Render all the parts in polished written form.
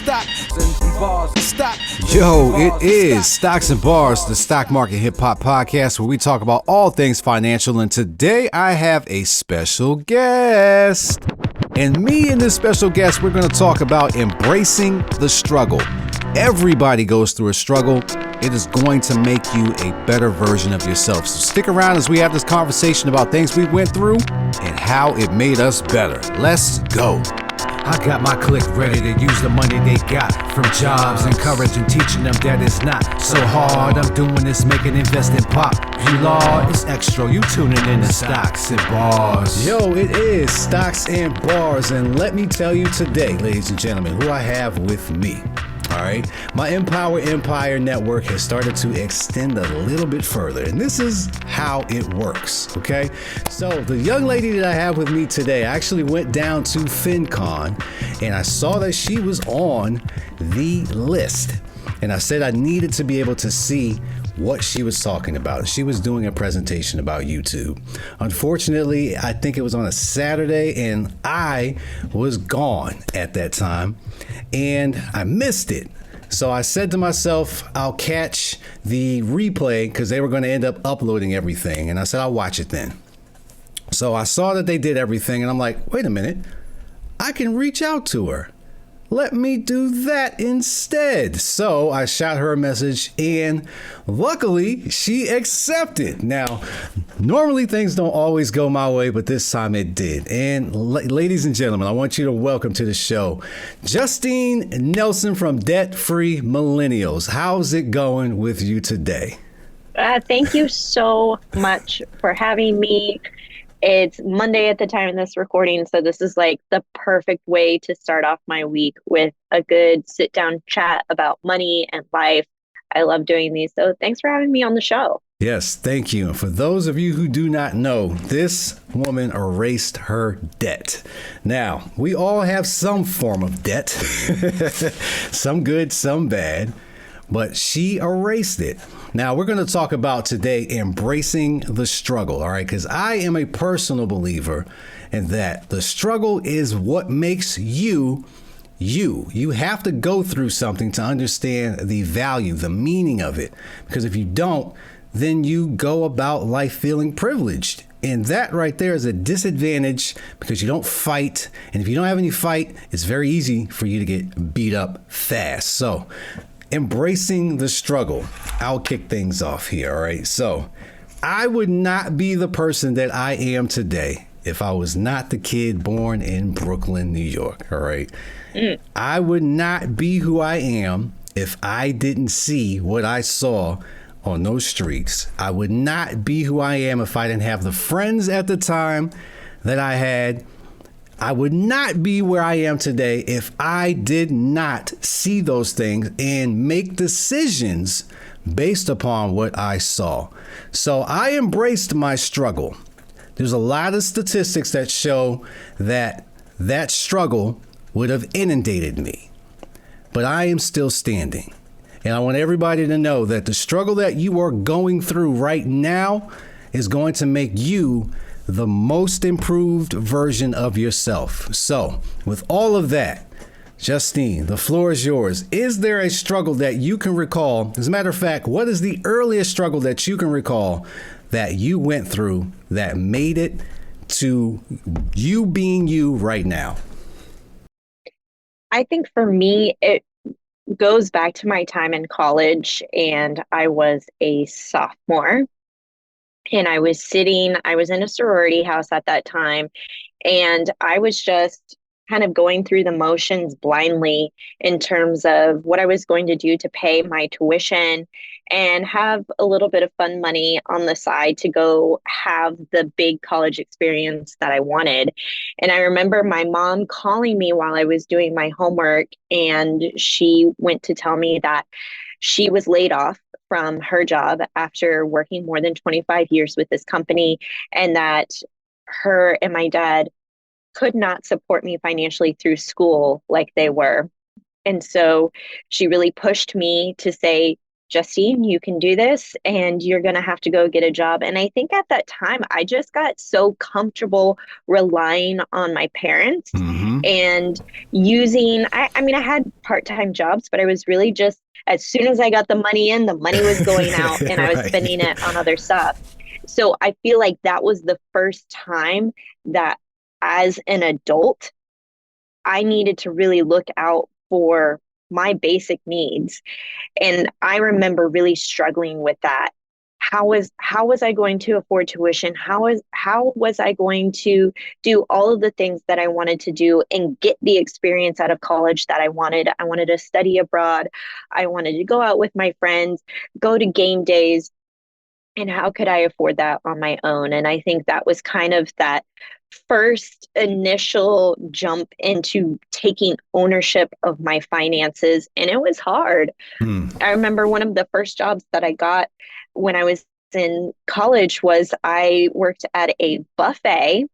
Stocks and bars. Yo, it is Stocks and Bars, the stock market hip hop podcast where we talk about all things financial. And today I have a special guest. And me and this special guest, we're going to talk about embracing the struggle. Everybody goes through a struggle. It is going to make you a better version of yourself. So stick around as we have this conversation about things we went through and how it made us better. Let's go. I got my clique ready to use the money they got from jobs, encouraging, teaching them that it's not so hard. I'm doing this, making investing pop. You law, it's X-tro. You tuning in to Stocks and Bars. Yo, it is Stocks and Bars, and let me tell you today, ladies and gentlemen, who I have with me. All right, my Empower Empire network has started to extend a little bit further, and this is how it works, okay? So the young lady that I have with me today, I actually went down to FinCon, and I saw that she was on the list, and I said I needed to be able to see what she was talking about. She was doing a presentation about YouTube. Unfortunately, I think it was on a Saturday, and I was gone at that time, and I missed it. So I said to myself, I'll catch the replay because they were going to end up uploading everything. And I said, I'll watch it then. So I saw that they did everything, and I'm like, wait a minute, I can reach out to her. Let me do that instead. So I shot her a message, and luckily she accepted. Now, normally things don't always go my way, but this time it did. And ladies and gentlemen, I want you to welcome to the show Justine Nelson from Debtfree Millennials. How's it going with you today? Thank you so much for having me. It's Monday at the time of this recording, so this is like the perfect way to start off my week with a good sit-down chat about money and life. I love doing these, so thanks for having me on the show. Yes, thank you. And for those of you who do not know, this woman erased her debt. Now, we all have some form of debt, some good, some bad, but she erased it. Now, we're going to talk about today embracing the struggle, all right? Because I am a personal believer in that the struggle is what makes you, you. You have to go through something to understand the value, the meaning of it. Because if you don't, then you go about life feeling privileged. And that right there is a disadvantage because you don't fight. And if you don't have any fight, it's very easy for you to get beat up fast. So embracing the struggle. I'll kick things off here, all right? So I would not be the person that I am today if I was not the kid born in Brooklyn, New York, all right? I would not be who I am if I didn't see what I saw on those streets. I would not be who I am if I didn't have the friends at the time that I had. I would not be where I am today if I did not see those things and make decisions based upon what I saw. So I embraced my struggle. There's a lot of statistics that show that that struggle would have inundated me, but I am still standing. And I want everybody to know that the struggle that you are going through right now is going to make you the most improved version of yourself. So with all of that, Justine, the floor is yours. Is there a struggle that you can recall? As a matter of fact, what is the earliest struggle that you can recall that you went through that made it to you being you right now? I think for me, it goes back to my time in college, and I was a sophomore. And I was in a sorority house at that time, and I was just kind of going through the motions blindly in terms of what I was going to do to pay my tuition and have a little bit of fun money on the side to go have the big college experience that I wanted. And I remember my mom calling me while I was doing my homework, and she went to tell me that she was laid off from her job after working more than 25 years with this company, and that her and my dad could not support me financially through school like they were. And so she really pushed me to say, Justine, you can do this and you're going to have to go get a job. And I think at that time, I just got so comfortable relying on my parents Mm-hmm. and I mean, I had part-time jobs, but I was really just, as soon as I got the money in, the money was going out and I was spending Right. it on other stuff. So I feel like that was the first time that as an adult, I needed to really look out for my basic needs. And I remember really struggling with that. How was I going to afford tuition? How was I going to do all of the things that I wanted to do and get the experience out of college that I wanted? I wanted to study abroad. I wanted to go out with my friends, go to game days, and how could I afford that on my own? And I think that was kind of that first initial jump into taking ownership of my finances. And it was hard. Hmm. I remember one of the first jobs that I got when I was in college was I worked at a buffet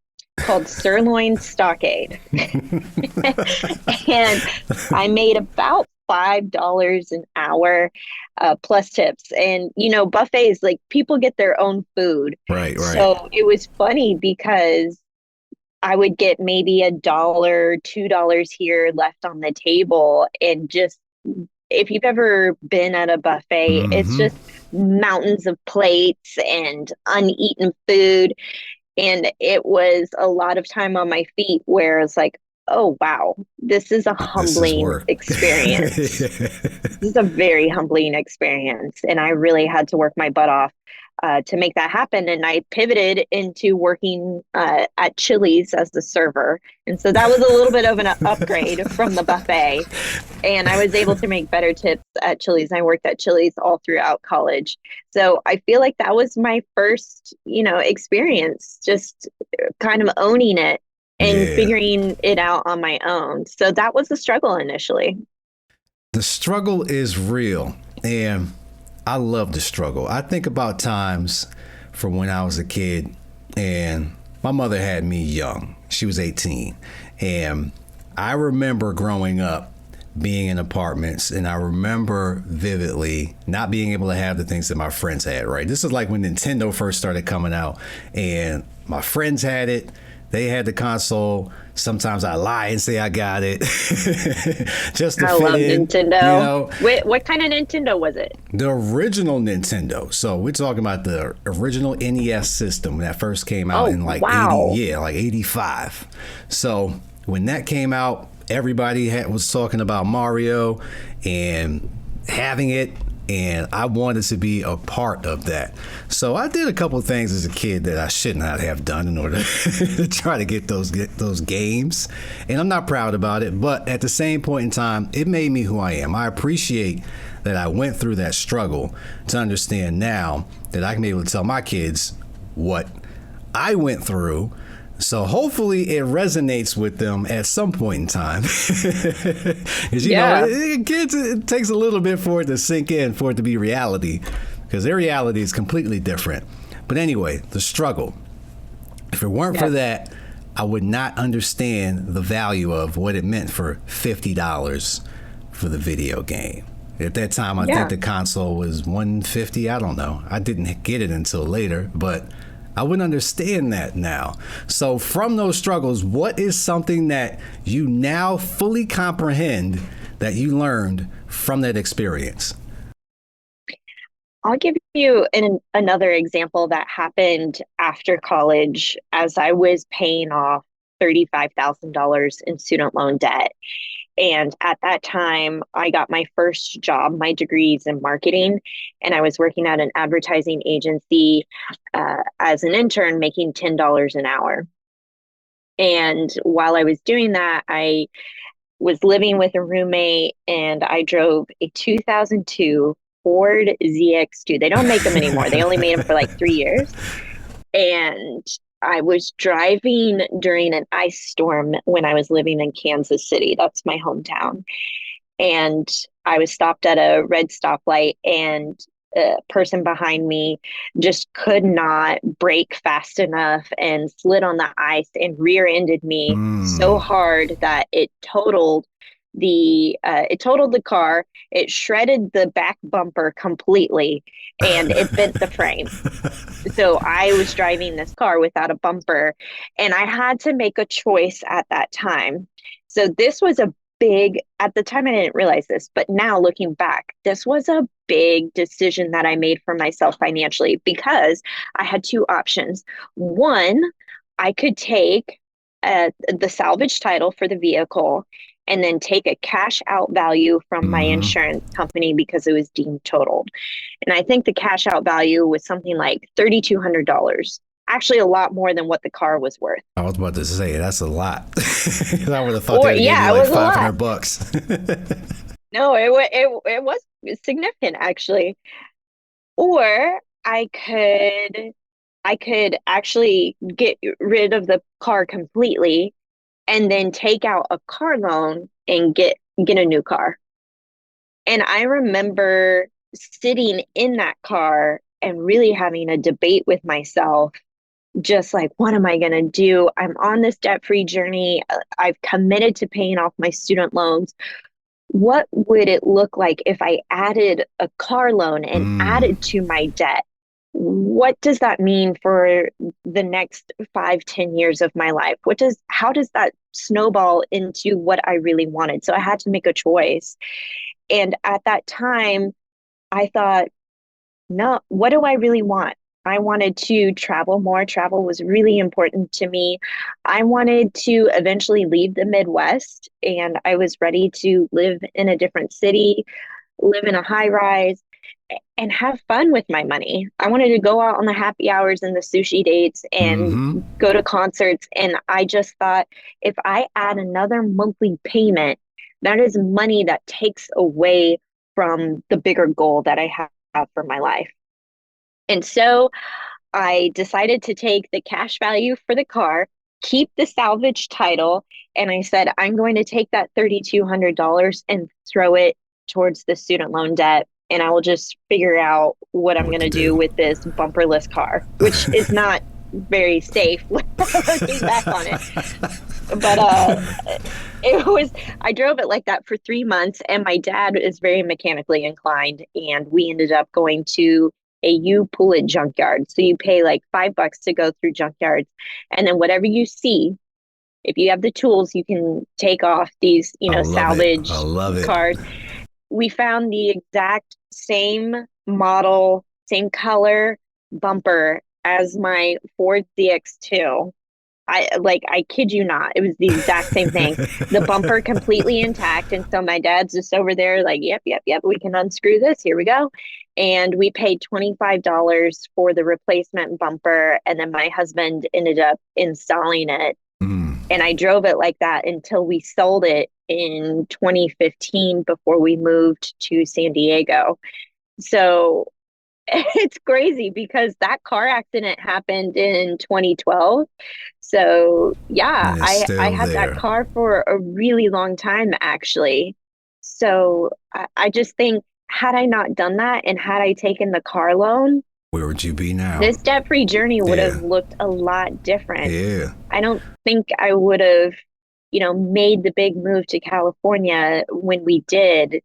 called Sirloin Stockade. And I made about $5 an hour plus tips. And, buffets, like people get their own food. Right, right. So it was funny because I would get maybe $1, $2 here left on the table. And just if you've ever been at a buffet, it's Mm-hmm. just mountains of plates and uneaten food. And it was a lot of time on my feet where it's like, oh, wow, this is a This is humbling work. experience. This is a very humbling experience. And I really had to work my butt off to make that happen. And I pivoted into working at Chili's as the server. And so that was a little bit of an upgrade from the buffet. And I was able to make better tips at Chili's. I worked at Chili's all throughout college. So I feel like that was my first, experience, just kind of owning it and Yeah. figuring it out on my own. So that was the struggle initially. The struggle is real. And I love the struggle. I think about times from when I was a kid and my mother had me young. She was 18. And I remember growing up being in apartments, and I remember vividly not being able to have the things that my friends had, right? This is like when Nintendo first started coming out, and my friends had it. They had the console. Sometimes I lie and say I got it just to I fit love in, Nintendo. What kind of Nintendo was it? the original Nintendo. So we're talking about the original NES system that first came out Oh, in like 80, wow. yeah, like 85. So when that came out, everybody was talking about Mario and having it, and I wanted to be a part of that. So I did a couple of things as a kid that I should not have done in order to try to get those games. And I'm not proud about it, but at the same point in time, it made me who I am. I appreciate that I went through that struggle to understand now that I can be able to tell my kids what I went through. So hopefully it resonates with them at some point in time. Because, Yeah. kids, it takes a little bit for it to sink in, for it to be reality, because their reality is completely different. But anyway, the struggle. If it weren't for Yes. that, I would not understand the value of what it meant for $50 for the video game. At that time, I think Yeah. the console was $150. I don't know. I didn't get it until later, but I wouldn't understand that now. So, from those struggles, what is something that you now fully comprehend that you learned from that experience? I'll give you another example that happened after college as I was paying off $35,000 in student loan debt. And at that time, I got my first job, my degrees in marketing, and I was working at an advertising agency as an intern, making $10 an hour. And while I was doing that, I was living with a roommate and I drove a 2002 Ford ZX2. They don't make them anymore. They only made them for like 3 years. And I was driving during an ice storm when I was living in Kansas City. That's my hometown. And I was stopped at a red stoplight, and a person behind me just could not brake fast enough and slid on the ice and rear-ended me so Mm, hard that it totaled it totaled the car, it shredded the back bumper completely, and it bent the frame. So I was driving this car without a bumper, and I had to make a choice at that time. So this was a big, at the time I didn't realize this, but now looking back, this was a big decision that I made for myself financially because I had two options. One, I could take the salvage title for the vehicle and then take a cash out value from my Hmm. insurance company because it was deemed totaled. And I think the cash out value was something like $3,200. Actually, a lot more than what the car was worth. I was about to say that's a lot. I would have thought they Or would give you yeah, it like was a five lot. hundred bucks. No, it was significant actually. Or I could actually get rid of the car completely and then take out a car loan and get a new car. And I remember sitting in that car and really having a debate with myself, just like, what am I going to do? I'm on this debt-free journey. I've committed to paying off my student loans. What would it look like if I added a car loan and Mm, added to my debt? What does that mean for the next 5, 10 years of my life? How does that snowball into what I really wanted? So I had to make a choice. And at that time, I thought, no, what do I really want? I wanted to travel more. Travel was really important to me. I wanted to eventually leave the Midwest, and I was ready to live in a different city, live in a high rise, and have fun with my money. I wanted to go out on the happy hours and the sushi dates and hmm. go to concerts. And I just thought, if I add another monthly payment, that is money that takes away from the bigger goal that I have for my life. And so I decided to take the cash value for the car, keep the salvage title, and I said, I'm going to take that $3,200 and throw it towards the student loan debt. And I will just figure out what I'm What going to to do do? with this bumperless car, which is not very safe looking back on it. But it was, I drove it like that for 3 months, and my dad is very mechanically inclined, and we ended up going to a U pull it junkyard. So you pay like $5 to go through junkyards, and then whatever you see, if you have the tools, you can take off these, I love it. I salvage love it. cars. We found the exact same model, same color bumper as my Ford ZX2. I kid you not. It was the exact same thing. The bumper completely intact. And so my dad's just over there like, yep, yep, yep, we can unscrew this. Here we go. And we paid $25 for the replacement bumper. And then my husband ended up installing it. Mm. And I drove it like that until we sold it in 2015 before we moved to San Diego. So it's crazy because that car accident happened in 2012. So yeah, And it's I still had that there. car for a really long time actually. So I just think, had I not done that and had I taken the car loan, Where would you be now? this debt-free journey would have Yeah. looked a lot different. Yeah. I don't think I would have, made the big move to California when we did,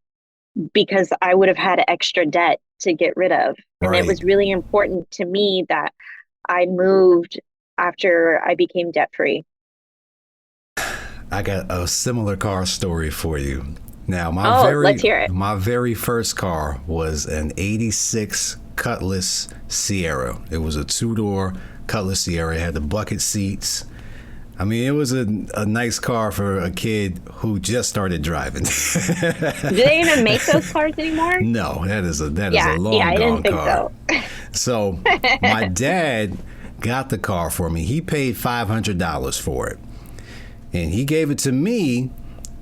because I would have had extra debt to get rid of. And it Right. was really important to me that I moved after I became debt free. I got a similar car story for you. Now, Oh, let's hear it. my very first car was an 86 Cutlass Sierra. It was a two-door Cutlass Sierra. It had the bucket seats. I mean, it was a nice car for a kid who just started driving. Do they even make those cars anymore? No, that is a Yeah, long I didn't gone think car. so. So my dad got the car for me. He paid $500 for it. And he gave it to me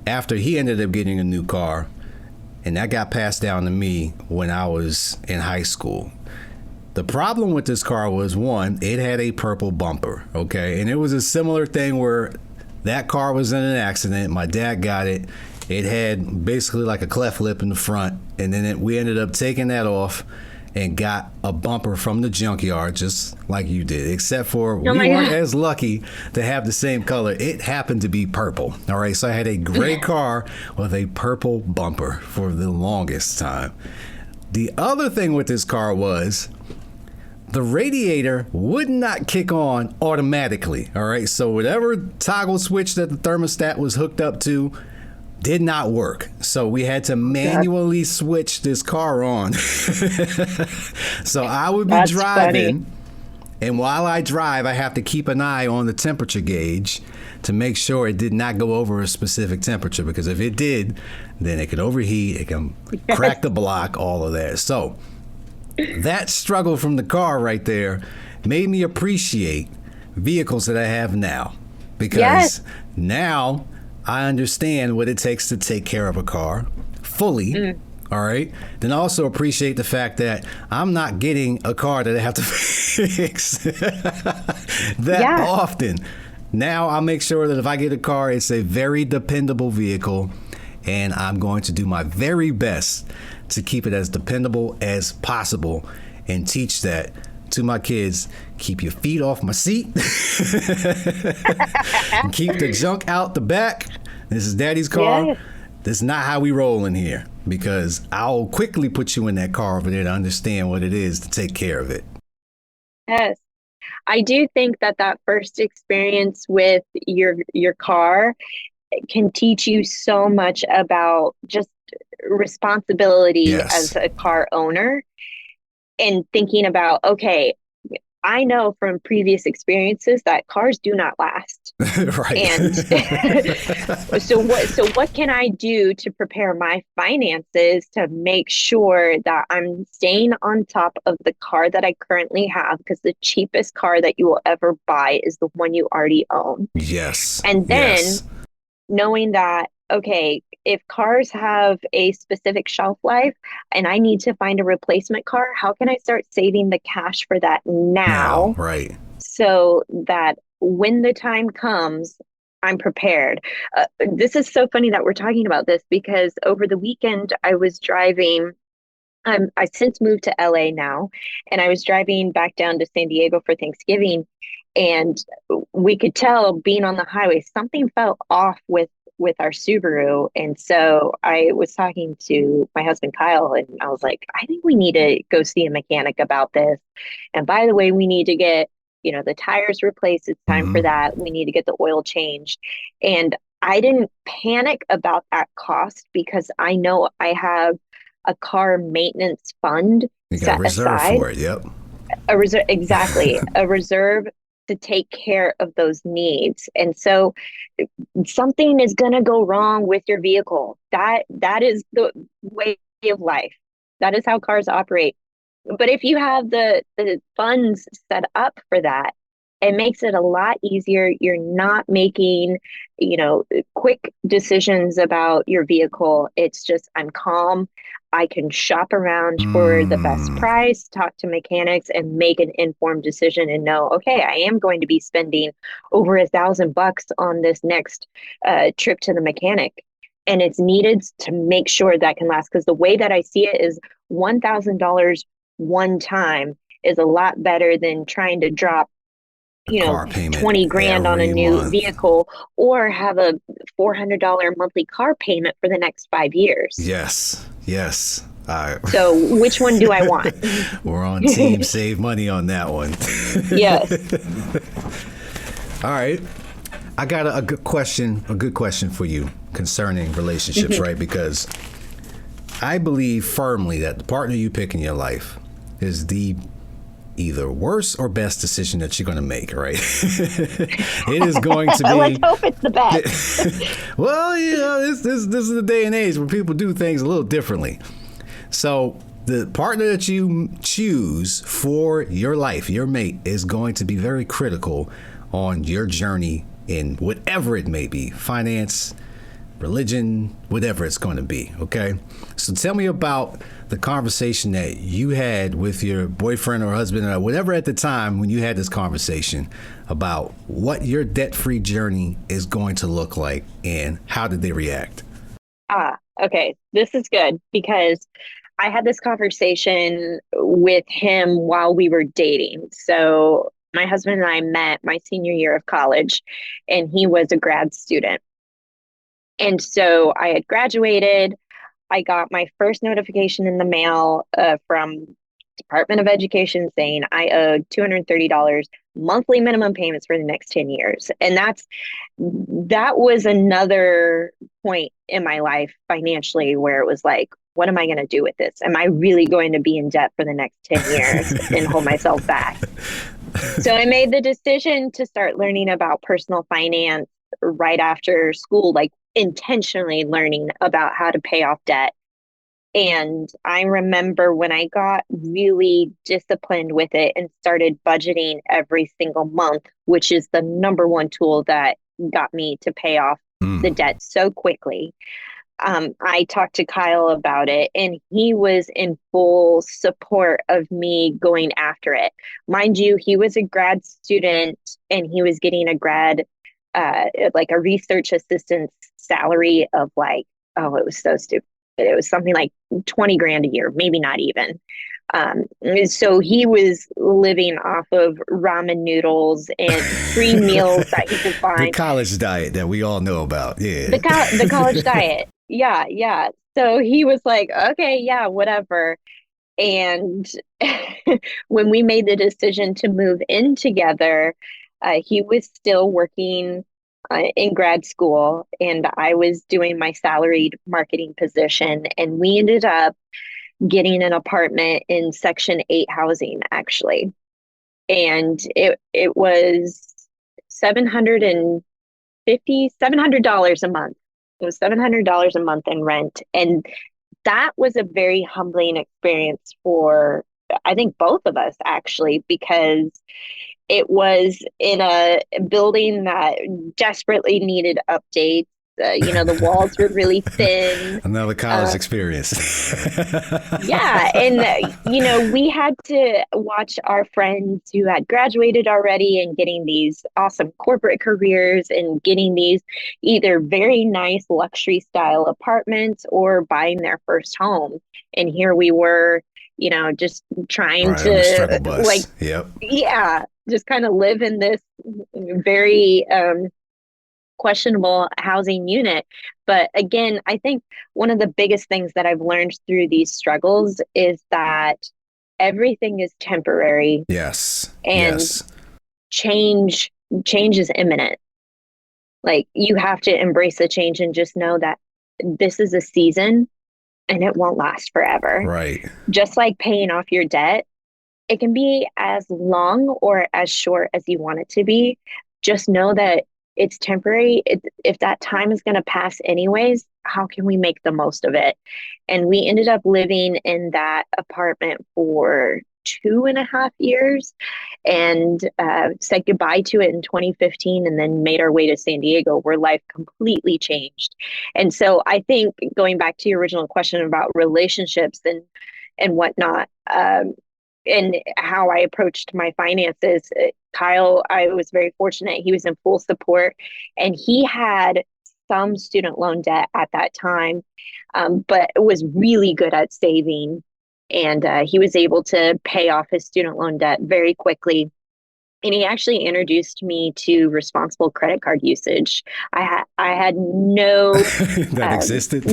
after he ended up getting a new car. And that got passed down to me when I was in high school. The problem with this car was, one, it had a purple bumper, okay? And it was a similar thing where that car was in an accident. My dad got it. It had basically like a cleft lip in the front. And then we ended up taking that off and got a bumper from the junkyard just like you did, except for Oh we my weren't God. as lucky to have the same color. It happened to be purple. All right, so I had a gray car with a purple bumper for the longest time. The other thing with this car was the radiator would not kick on automatically. All right, so whatever toggle switch that the thermostat was hooked up to did not work. So we had to manually switch this car on. So I would be That's driving, funny. and while I drive, I have to keep an eye on the temperature gauge to make sure it did not go over a specific temperature, because if it did, then it could overheat, it can crack the block, all of that. So that struggle from the car right there made me appreciate vehicles that I have now, because Yes. now I understand what it takes to take care of a car fully. All right. Then also appreciate the fact that I'm not getting a car that I have to fix that Yeah. often. Now I'll make sure that if I get a car, it's a very dependable vehicle, and I'm going to do my very best to keep it as dependable as possible and teach that to my kids. Keep your feet off my seat. And keep the junk out the back. This is Daddy's car. Yes. This is not how we roll in here, because I'll quickly put you in that car over there to understand what it is to take care of it. Yes. I do think that that first experience with your car can teach you so much about just responsibility Yes. as a car owner, and thinking about, okay, I know from previous experiences that cars do not last. Right. And so what can I do to prepare my finances to make sure that I'm staying on top of the car that I currently have? Because the cheapest car that you will ever buy is the one you already own. Yes. And then Yes. knowing that, okay, if cars have a specific shelf life and I need to find a replacement car, how can I start saving the cash for that Now, now right. so that when the time comes, I'm prepared? This is so funny that we're talking about this, because over the weekend I was driving. I since moved to LA now, and I was driving back down to San Diego for Thanksgiving, and we could tell being on the highway something felt off with our Subaru. And so I was talking to my husband Kyle, and I was like, I think we need to go see a mechanic about this. And by the way, we need to get, the tires replaced. It's time for Hmm. that. We need to get the oil changed. And I didn't panic about that cost because I know I have a car maintenance fund You got a set reserve aside, for it. Yep. a reserve, exactly, a reserve to take care of those needs. And so something is going to go wrong with your vehicle. That is the way of life. That is how cars operate. But if you have the funds set up for that, it makes it a lot easier. You're not making, quick decisions about your vehicle. It's just, I'm calm. I can shop around for the best Mm, price, talk to mechanics, and make an informed decision and know, okay, I am going to be spending over $1,000 on this next trip to the mechanic. And it's needed to make sure that can last. Because the way that I see it is $1,000 one time is a lot better than trying to drop, a car payment 20 grand on a every new month. vehicle, or have a $400 monthly car payment for the next 5 years. Yes. Yes. So which one do I want? We're on team save money on that one. Yes. All right. I got a good question for you concerning relationships, right? Because I believe firmly that the partner you pick in your life is the either worst or best decision that you're going to make, right? It is going to Let's be, hope it's the best. well, this is the day and age where people do things a little differently. So the partner that you choose for your life, your mate, is going to be very critical on your journey in whatever it may be, finance, religion, whatever it's going to be. Okay. So tell me about the conversation that you had with your boyfriend or husband or whatever at the time when you had this conversation about what your debt-free journey is going to look like, and how did they react? Okay. This is good because I had this conversation with him while we were dating. So my husband and I met my senior year of college, and he was a grad student. And so I had graduated. I got my first notification in the mail from Department of Education saying I owed $230 monthly minimum payments for the next 10 years. And that was another point in my life financially where it was like, what am I going to do with this? Am I really going to be in debt for the next 10 years and hold myself back? So I made the decision to start learning about personal finance right after school, like intentionally learning about how to pay off debt. And I remember when I got really disciplined with it and started budgeting every single month, which is the number one tool that got me to pay off the debt so quickly. I talked to Kyle about it, and he was in full support of me going after it. Mind you, he was a grad student and he was getting a like a research assistant's salary of like, oh, it was so stupid. It was something like 20 grand a year, maybe not even. So he was living off of ramen noodles and free meals that he could find. The college diet that we all know about. Yeah. The college diet. Yeah, yeah. So he was like, okay, yeah, whatever. And when we made the decision to move in together, he was still working in grad school, and I was doing my salaried marketing position. And we ended up getting an apartment in Section 8 housing, actually. And it was $700 a month. It was $700 a month in rent. And that was a very humbling experience for, I think, both of us, actually, because it was in a building that desperately needed updates. The walls were really thin. Another college experience. Yeah. And, we had to watch our friends who had graduated already and getting these awesome corporate careers and getting these either very nice luxury style apartments or buying their first home. And here we were, just trying right, on the struggle to bus. Yep. yeah, just kind of live in this very questionable housing unit. But again, I think one of the biggest things that I've learned through these struggles is that everything is temporary. Yes. And yes. change is imminent. Like, you have to embrace the change and just know that this is a season and it won't last forever. Right. Just like paying off your debt, it can be as long or as short as you want it to be. Just know that it's temporary. If that time is going to pass anyways, how can we make the most of it? And we ended up living in that apartment for 2.5 years and said goodbye to it in 2015, and then made our way to San Diego, where life completely changed. And so I think, going back to your original question about relationships and whatnot, and how I approached my finances, Kyle, I was very fortunate. He was in full support, and he had some student loan debt at that time, but was really good at saving. And he was able to pay off his student loan debt very quickly. And he actually introduced me to responsible credit card usage. I had no that existed.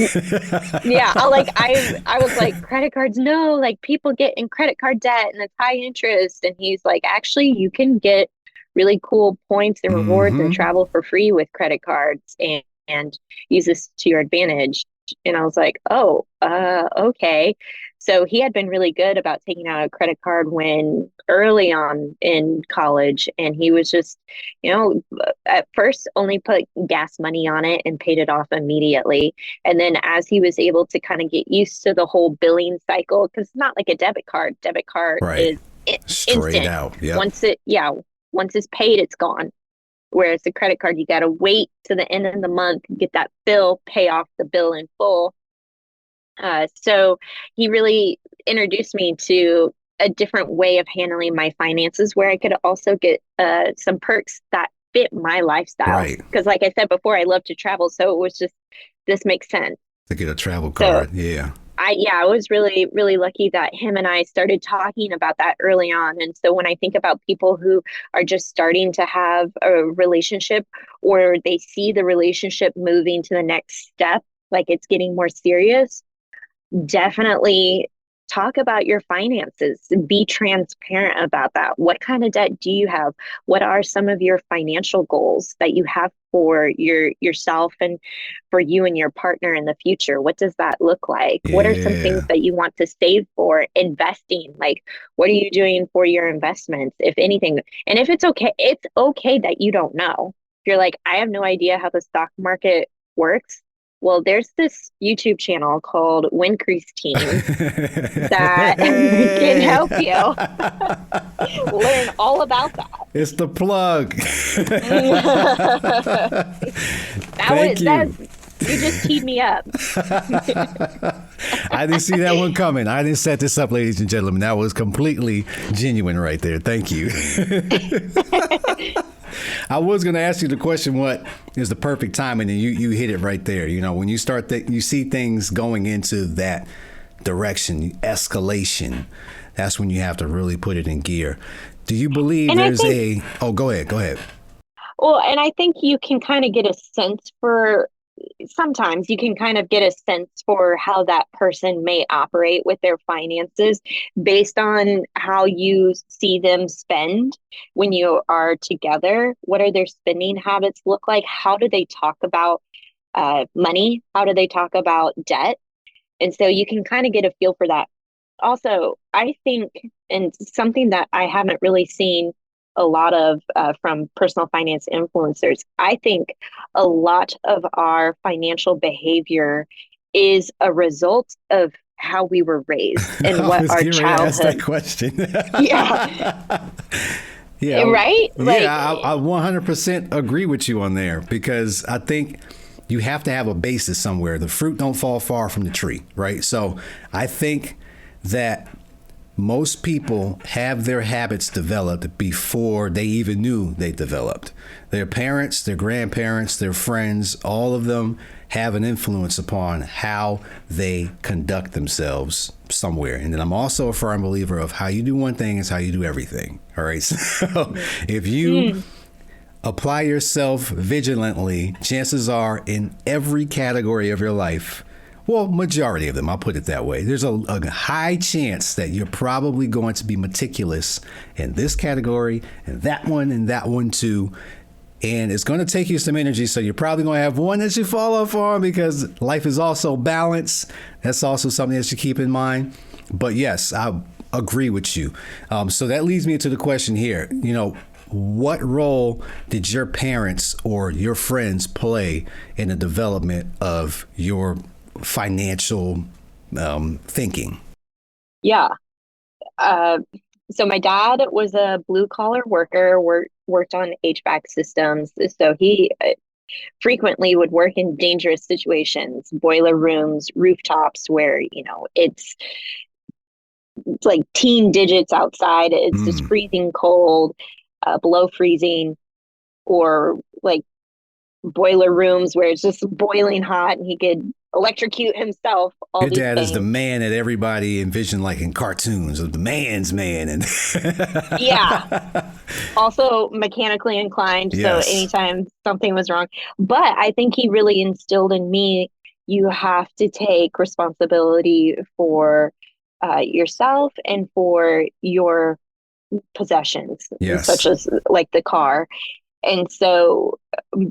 Yeah, I was like, credit cards, no, like, people get in credit card debt and it's high interest. And he's like, actually, you can get really cool points and rewards and travel for free with credit cards and use this to your advantage. And I was like, oh, okay. So he had been really good about taking out a credit card when early on in college. And he was just, at first only put gas money on it and paid it off immediately. And then as he was able to kind of get used to the whole billing cycle, because it's not like a debit card. Debit card right. is straight instant. Out. Yep. Once it's paid, it's gone. Whereas the credit card, you got to wait to the end of the month, get that bill, pay off the bill in full. So he really introduced me to a different way of handling my finances, where I could also get some perks that fit my lifestyle. Right. Because like I said before, I love to travel. So it was just, this makes sense. To get a travel card. So yeah. I was really, really lucky that him and I started talking about that early on. And so when I think about people who are just starting to have a relationship or they see the relationship moving to the next step, like it's getting more serious, definitely talk about your finances. Be transparent about that. What kind of debt do you have? What are some of your financial goals that you have for yourself and for you and your partner in the future? What does that look like? What are some things Yeah. that you want to save for? Investing, like what are you doing for your investments, if anything? And if it's okay that you don't know. If you're like, I have no idea how the stock market works, well, there's this YouTube channel called Christine that can help you learn all about that. It's the plug. That Thank was that you. you just teed me up. I didn't see that one coming. I didn't set this up, ladies and gentlemen. That was completely genuine right there. Thank you. I was going to ask you the question, what is the perfect timing? And you hit it right there. You know, when you start you see things going into that direction, escalation, that's when you have to really put it in gear. Do you believe And I there's think, oh, go ahead. Go ahead. well, and I think you can kind of get a sense for sometimes you can kind of get a sense for how that person may operate with their finances based on how you see them spend when you are together. What are their spending habits look like? How do they talk about money? How do they talk about debt? And so you can kind of get a feel for that. Also, I think, and something that I haven't really seen a lot of from personal finance influencers, I think a lot of our financial behavior is a result of how we were raised and I what was our getting ready to ask that childhood. question. Yeah, Yeah, right? Like, yeah, I 100% agree with you on there because I think you have to have a basis somewhere. The fruit don't fall far from the tree, right? So I think that most people have their habits developed before they even knew they developed. Their parents, their grandparents, their friends, all of them have an influence upon how they conduct themselves somewhere. And then I'm also a firm believer of how you do one thing is how you do everything. All right. So if you mm, apply yourself vigilantly, chances are in every category of your life, well, majority of them, I'll put it that way. There's a high chance that you're probably going to be meticulous in this category and that one too. And it's going to take you some energy. So you're probably going to have one that you fall off on because life is also balance. That's also something that you keep in mind. But yes, I agree with you. So that leads me to the question here. You know, what role did your parents or your friends play in the development of your financial thinking? yeah. Uh, so my dad was a blue collar worker, worked on HVAC systems. So he frequently would work in dangerous situations, boiler rooms, rooftops where, it's like teen digits outside. It's just Mm. freezing cold, below freezing, or like boiler rooms where it's just boiling hot and he could electrocute himself, all Your these dad is the things. man that everybody envisioned like in cartoons of the man's man. And Yeah. Also mechanically inclined. So yes. anytime something was wrong, but I think he really instilled in me, you have to take responsibility for yourself and for your possessions, such Yes. as like the car. And so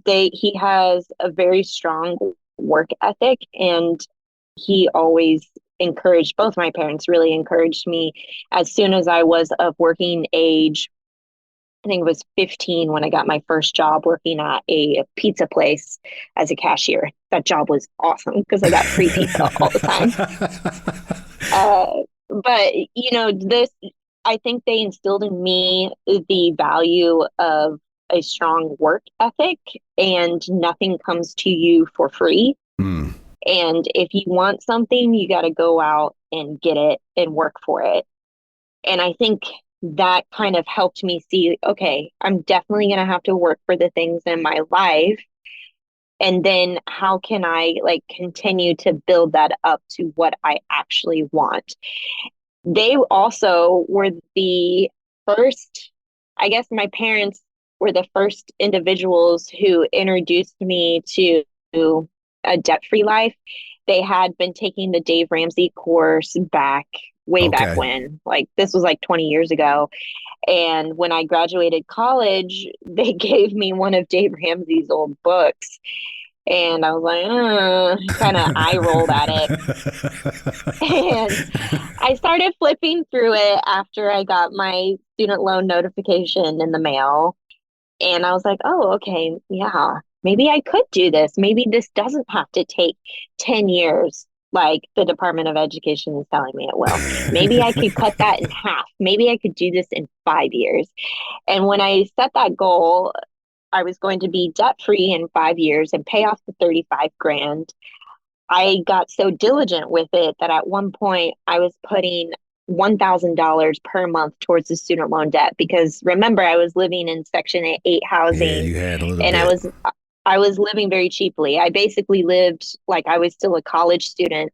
he has a very strong work ethic, and he always encouraged, both my parents really encouraged me as soon as I was of working age. I think it was 15 when I got my first job working at a pizza place as a cashier. That job was awesome because I got free pizza all the time. But this, I think they instilled in me the value of a strong work ethic, and nothing comes to you for free. Mm. And if you want something, you got to go out and get it and work for it. And I think that kind of helped me see, okay, I'm definitely going to have to work for the things in my life, And then how can I like continue to build that up to what I actually want? They also were the first, I guess my parents were the first individuals who introduced me to a debt-free life. They had been taking the Dave Ramsey course way back Okay. when, like this was like 20 years ago. And when I graduated college, they gave me one of Dave Ramsey's old books. And I was like, kind of eye rolled at it. And I started flipping through it after I got my student loan notification in the mail. And I was like, oh, okay, yeah, maybe I could do this. Maybe this doesn't have to take 10 years like the Department of Education is telling me it will. Maybe I could cut that in half. Maybe I could do this in 5 years. And when I set that goal, I was going to be debt free in 5 years and pay off the 35 grand. I got so diligent with it that at one point I was putting $1,000 per month towards the student loan debt because remember I was living in Section 8 Yeah, housing you had a little and bit. I was living very cheaply. I basically lived like I was still a college student.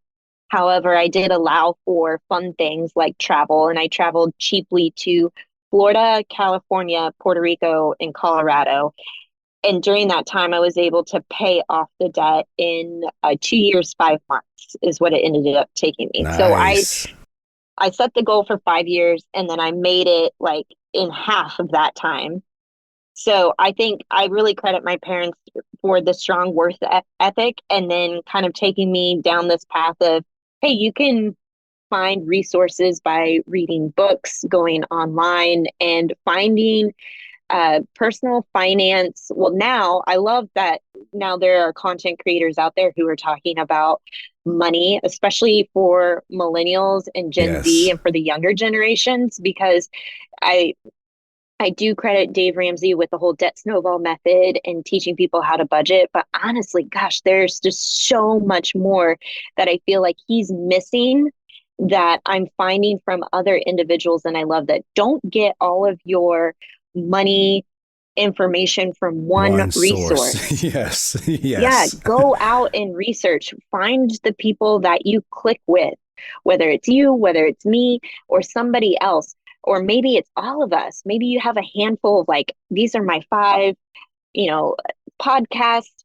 However, I did allow for fun things like travel and I traveled cheaply to Florida, California, Puerto Rico, and Colorado. And during that time, I was able to pay off the debt in 2 years, 5 months is what it ended up taking me. So Nice. I set the goal for 5 years and then I made it like in half of that time. So I think I really credit my parents for the strong ethic and then kind of taking me down this path of, hey, you can find resources by reading books, going online, and finding personal finance. Well, now I love that now there are content creators out there who are talking about money, especially for millennials and Gen Z Yes. and for the younger generations, because I I do credit Dave Ramsey with the whole debt snowball method and teaching people how to budget. But honestly, gosh, there's just so much more that I feel like he's missing that I'm finding from other individuals. And I love that. Don't get all of your money information from one One source. resource. Yes. Yeah, Yes. go out and research. Find the people that you click with, whether it's you, whether it's me, or somebody else, or maybe it's all of us. Maybe you have a handful of like, these are my five, you know, podcasts,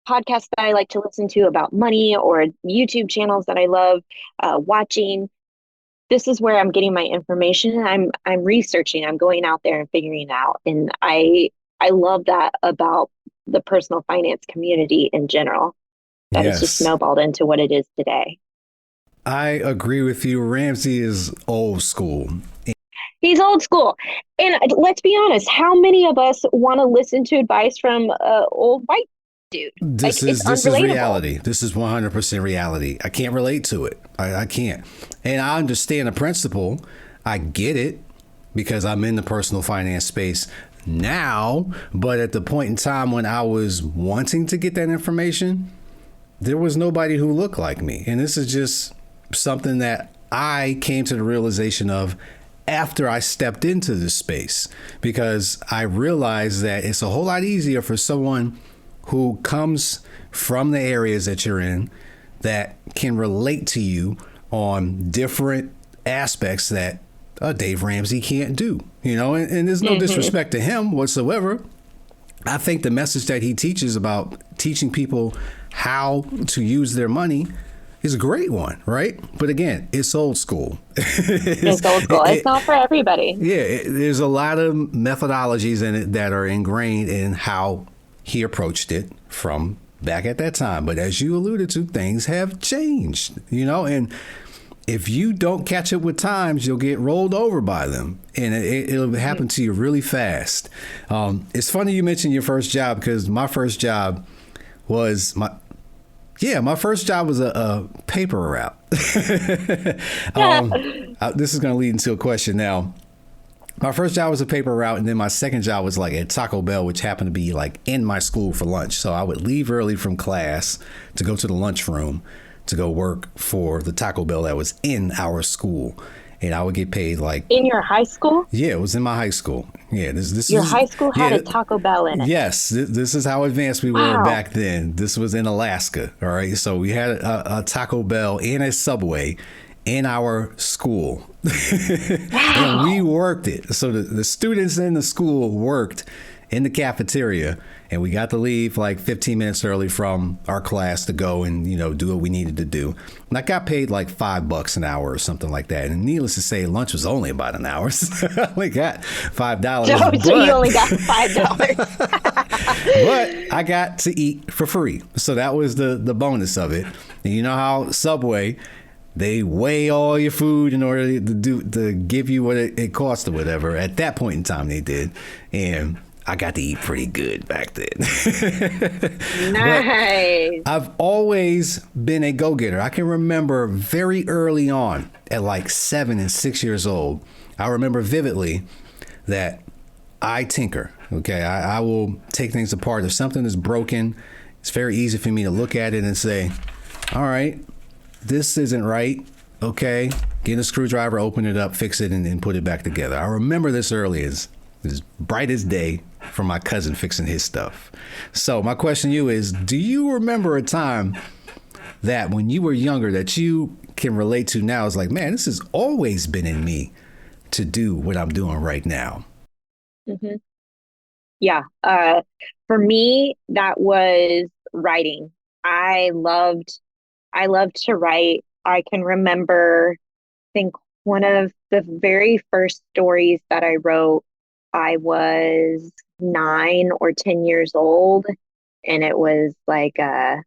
podcasts that I like to listen to about money, or YouTube channels that I love watching. This is where I'm getting my information. I'm researching. I'm going out there and figuring it out, and I love that about the personal finance community in general. That has just Yes. snowballed into what it is today. I agree with you. Ramsey is old school. He's old school, and let's be honest. How many of us want to listen to advice from old white dude? Like it's This is unrelatable. reality. This is 100% reality. I can't relate to it. I can't. And I understand the principle. I get it because I'm in the personal finance space now. But at the point in time when I was wanting to get that information, there was nobody who looked like me. And this is just something that I came to the realization of after I stepped into this space because I realized that it's a whole lot easier for someone who comes from the areas that you're in that can relate to you on different aspects that Dave Ramsey can't do, you know, and there's no Hmm. disrespect to him whatsoever. I think the message that he teaches about teaching people how to use their money is a great one, right? But again, it's old school. It's old school. It's not for everybody. There's a lot of methodologies in it that are ingrained in how he approached it from back at that time. But as you alluded to, things have changed, you know, and if you don't catch up with times, you'll get rolled over by them, and it'll happen to you really fast. It's funny you mentioned your first job because my first job was my first job was a paper route. This is going to lead into a question now. My first job was a paper route, and then my second job was like at Taco Bell, which happened to be like in my school for lunch. So I would leave early from class to go to the lunchroom to go work for the Taco Bell that was in our school. and I would get paid like, In your high school? yeah, it was in my high school. Yeah, this Your is, high school had yeah, a Taco Bell in it. yes, this is how advanced we were Wow. back then. This was in Alaska. All right. So we had a Taco Bell and a Subway in our school. And we worked it. So the students in the school worked in the cafeteria, and we got to leave like 15 minutes early from our class to go and, do what we needed to do. And I got paid like $5 an hour or something like that. And needless to say, lunch was only about an hour. So I only got $5. So you only got $5. But I got to eat for free. So that was the bonus of it. And you know how Subway, they weigh all your food in order to give you what it cost or whatever. At that point in time, they did. And I got to eat pretty good back then. Nice. I've always been a go-getter. I can remember very early on at like 7 and 6 years old. I remember vividly that I tinker. Okay. I will take things apart. If something is broken, it's very easy for me to look at it and say, all right, this isn't right. Okay. Get a screwdriver, open it up, fix it, and then put it back together. I remember this early as bright as day from my cousin fixing his stuff. So my question to you is, do you remember a time that when you were younger that you can relate to now? It's like, man, this has always been in me to do what I'm doing right now. hmm Yeah. For me, that was writing. I loved to write. I can remember, I think one of the very first stories that I wrote, I was 9 or 10 years old, and it was like a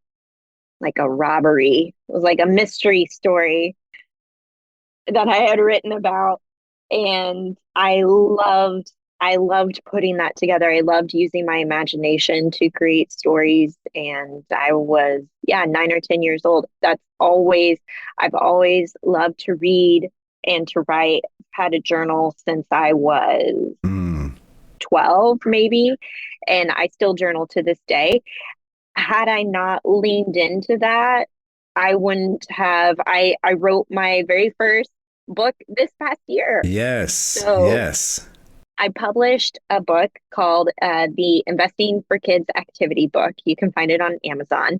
robbery. It was like a mystery story that I had written about, and I loved putting that together. I loved using my imagination to create stories, and I was, yeah, 9 or 10 years old. I've always loved to read and to write. Had a journal since I was 12 maybe, and I still journal to this day. Had I not leaned into that, I wouldn't have. I wrote my very first book this past year. Yes. So Yes. I published a book called the Investing for Kids Activity Book. You can find it on Amazon.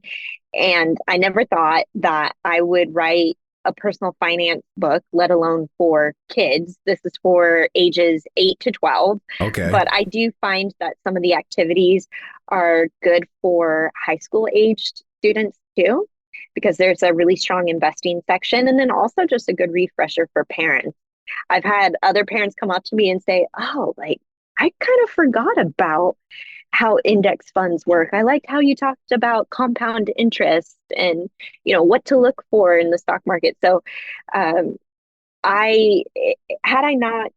And I never thought that I would write a personal finance book, let alone for kids. This is for ages 8 to 12. Okay. But I do find that some of the activities are good for high school aged students too, because there's a really strong investing section, and then also just a good refresher for parents. I've had other parents come up to me and say, oh, like, I kind of forgot about how index funds work. I liked how you talked about compound interest and, what to look for in the stock market. So, I had I not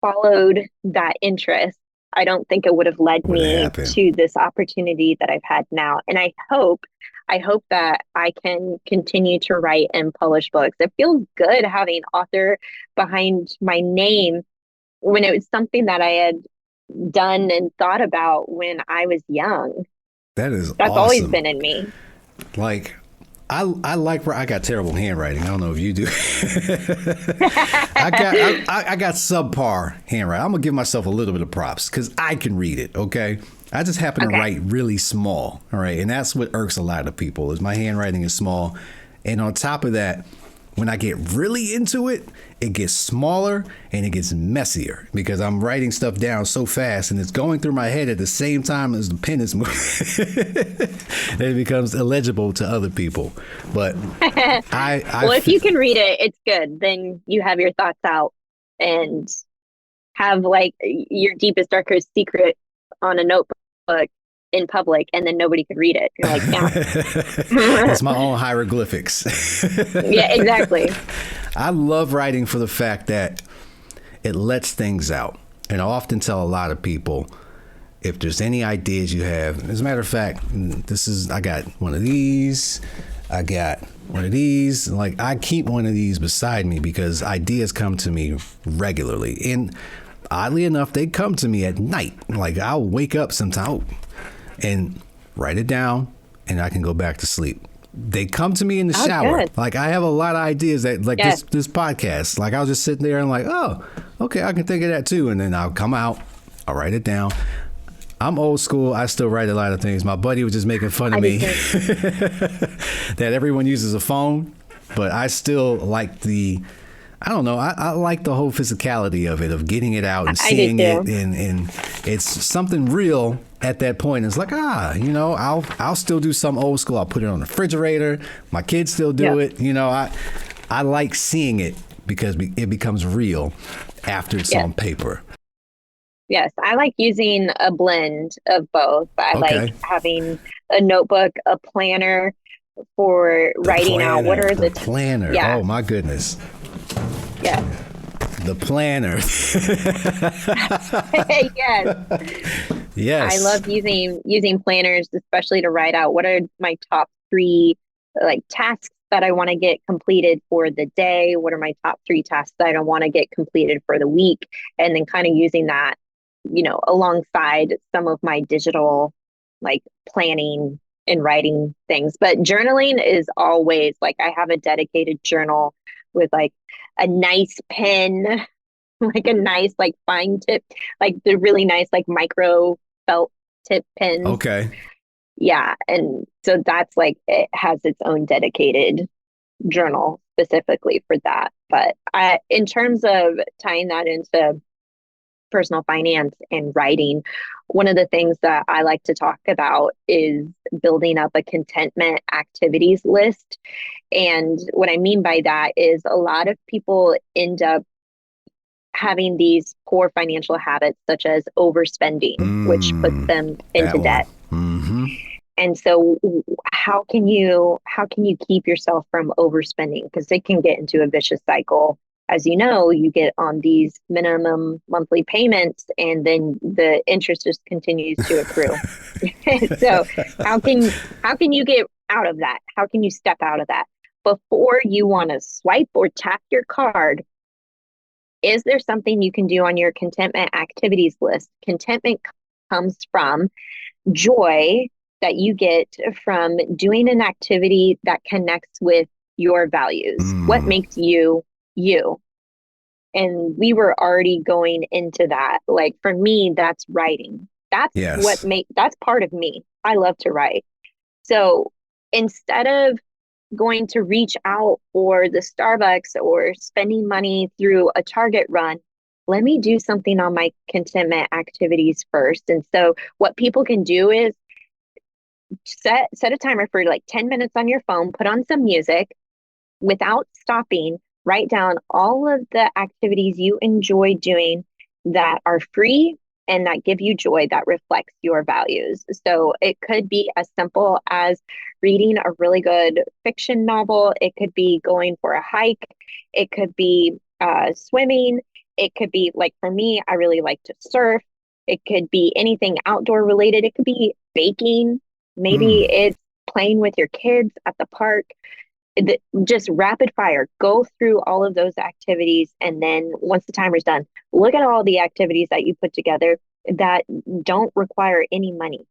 followed that interest, I don't think it would have led me to this opportunity that I've had now. And I hope that I can continue to write and publish books. It feels good having author behind my name when it was something that I had done and thought about when I was young. That's awesome. Always been in me. Like, I got terrible handwriting. I don't know if you do. I got subpar handwriting. I'm gonna give myself a little bit of props because I can read it. Okay. I just happen to write really small. All right. And that's what irks a lot of people is my handwriting is small. And on top of that, when I get really into it, it gets smaller and it gets messier because I'm writing stuff down so fast and it's going through my head at the same time as the pen is moving. It becomes illegible to other people. But if you can read it, it's good. Then you have your thoughts out and have like your deepest, darkest secret on a notebook in public, and then nobody could read it. You're like, yeah. It's my own hieroglyphics. Yeah, exactly. I love writing for the fact that it lets things out. And I often tell a lot of people, if there's any ideas you have, as a matter of fact, I got one of these, I got one of these. Like, I keep one of these beside me because ideas come to me regularly. And oddly enough, they come to me at night. Like, I'll wake up sometime and write it down and I can go back to sleep. they come to me in the Oh, shower. good. Like I have a lot of ideas that like Yes. this podcast. Like I'll just sit there and like, oh, okay, I can think of that too. And then I'll come out, I'll write it down. I'm old school. I still write a lot of things. My buddy was just making fun of me that everyone uses a phone, but I still like I don't know. I like the whole physicality of it, of getting it out and seeing it, and it's something real at that point. It's like, I'll still do some old school. I'll put it on the refrigerator. My kids still do it. I like seeing it because it becomes real after it's on paper. Yes, I like using a blend of both. I like having a notebook, a planner for writing out what are the planner. Yeah. Oh my goodness. Yeah. The planner. Yes. Yes. I love using planners, especially to write out what are my top 3 like tasks that I want to get completed for the day. What are my top 3 tasks that I don't want to get completed for the week? And then kind of using that, alongside some of my digital like planning and writing things. But journaling is always like I have a dedicated journal with like a nice pen, like a nice like fine tip, like the really nice like micro felt tip pens. Okay. Yeah. And so that's like it has its own dedicated journal specifically for that. But in terms of tying that into personal finance and writing, one of the things that I like to talk about is building up a contentment activities list. And what I mean by that is a lot of people end up having these poor financial habits, such as overspending, which puts them into debt. Mm-hmm. And so how can you keep yourself from overspending? Because it can get into a vicious cycle. As you know, you get on these minimum monthly payments and then the interest just continues to accrue. So how can you get out of that? How can you step out of that? Before you want to swipe or tap your card, is there something you can do on your contentment activities list? Contentment comes from joy that you get from doing an activity that connects with your values. What makes you you? And we were already going into that. Like for me, that's writing. That's that's part of me. I love to write. So instead of going to reach out for the Starbucks or spending money through a Target run, let me do something on my contentment activities first. And so what people can do is set a timer for like 10 minutes on your phone, put on some music without stopping, write down all of the activities you enjoy doing that are free and that give you joy, that reflects your values. So it could be as simple as reading a really good fiction novel. It could be going for a hike. It could be swimming. It could be, like for me, I really like to surf. It could be anything outdoor related. It could be baking. Maybe it's playing with your kids at the park. Just rapid fire, go through all of those activities. And then once the timer's done, look at all the activities that you put together that don't require any money.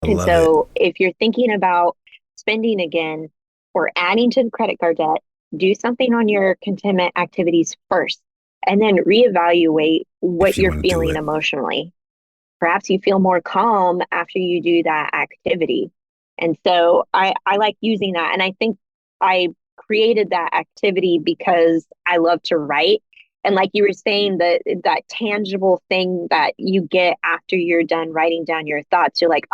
And so if you're thinking about spending again or adding to the credit card debt, do something on your contentment activities first, and then reevaluate what you're feeling emotionally. Perhaps you feel more calm after you do that activity. And so I like using that. And I think I created that activity because I love to write. And like you were saying, that tangible thing that you get after you're done writing down your thoughts, you're like,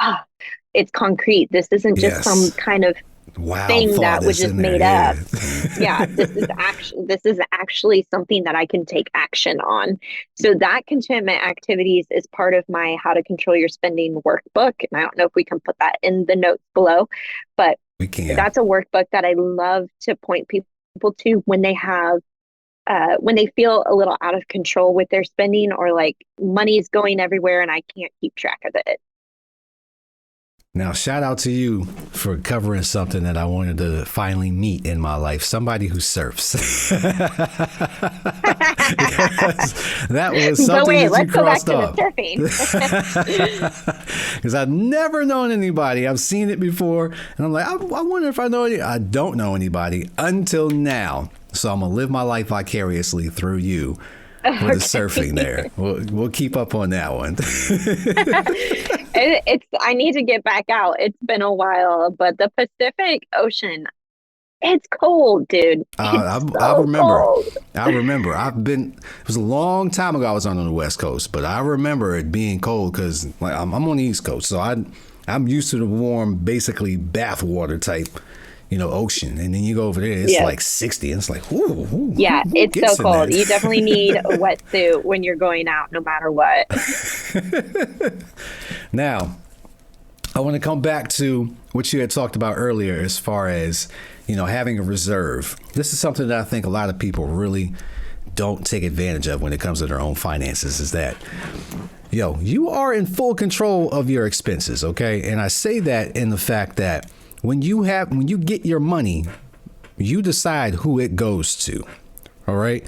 it's concrete. This isn't just some kind of thing that was just made up. Yeah, this is actually something that I can take action on. So that contentment activities is part of my How to Control Your Spending workbook. And I don't know if we can put that in the notes below, but that's a workbook that I love to point people to when they have when they feel a little out of control with their spending, or like money's going everywhere and I can't keep track of it. Now, shout out to you for covering something that I wanted to finally meet in my life. Somebody who surfs. because that was But something wait, that you let's go back crossed to the off. surfing. Because I've never known anybody. I've seen it before, and I'm like, I wonder if I know any. I don't know anybody until now. So I'm gonna live my life vicariously through you for the surfing there. We'll keep up on that one. I need to get back out. It's been a while, but the Pacific Ocean, it's cold, dude. It's I so remember. cold. I remember. It was a long time ago I was on the West Coast, but I remember it being cold because like, I'm on the East Coast. So I'm used to the warm, basically bathwater type, ocean. And then you go over there, it's Yeah. like 60. And it's like, ooh, Yeah, who it's gets so in cold. that? You definitely need a wetsuit when you're going out, no matter what. Now, I want to come back to what you had talked about earlier as far as, having a reserve. This is something that I think a lot of people really don't take advantage of when it comes to their own finances is that, you are in full control of your expenses, okay? And I say that in the fact that when you get your money, you decide who it goes to, all right?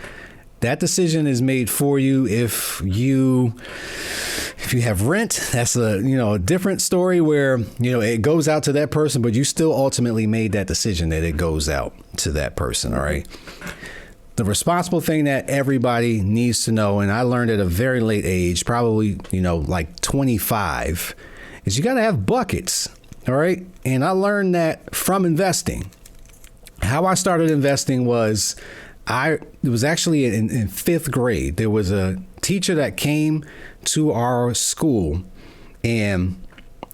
That decision is made for you. If you have rent, that's a different story where it goes out to that person, but you still ultimately made that decision that it goes out to that person. All right. The responsible thing that everybody needs to know, and I learned at a very late age, probably like 25, is you got to have buckets. All right. And I learned that from investing. How I started investing was it was actually in fifth grade. There was a teacher that came to our school, and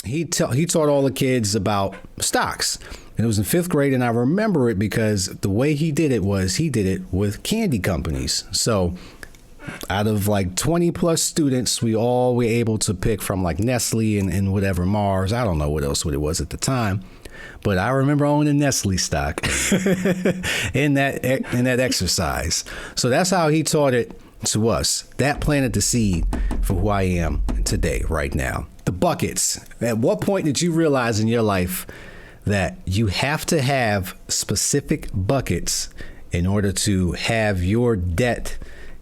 he taught all the kids about stocks. And it was in fifth grade, and I remember it because the way he did it was he did it with candy companies. So out of like 20 plus students, we all were able to pick from like Nestle and whatever Mars. I don't know what it was at the time. But I remember owning Nestle stock in that exercise. So that's how he taught it to us. That planted the seed for who I am today, right now. The buckets. At what point did you realize in your life that you have to have specific buckets in order to have your debt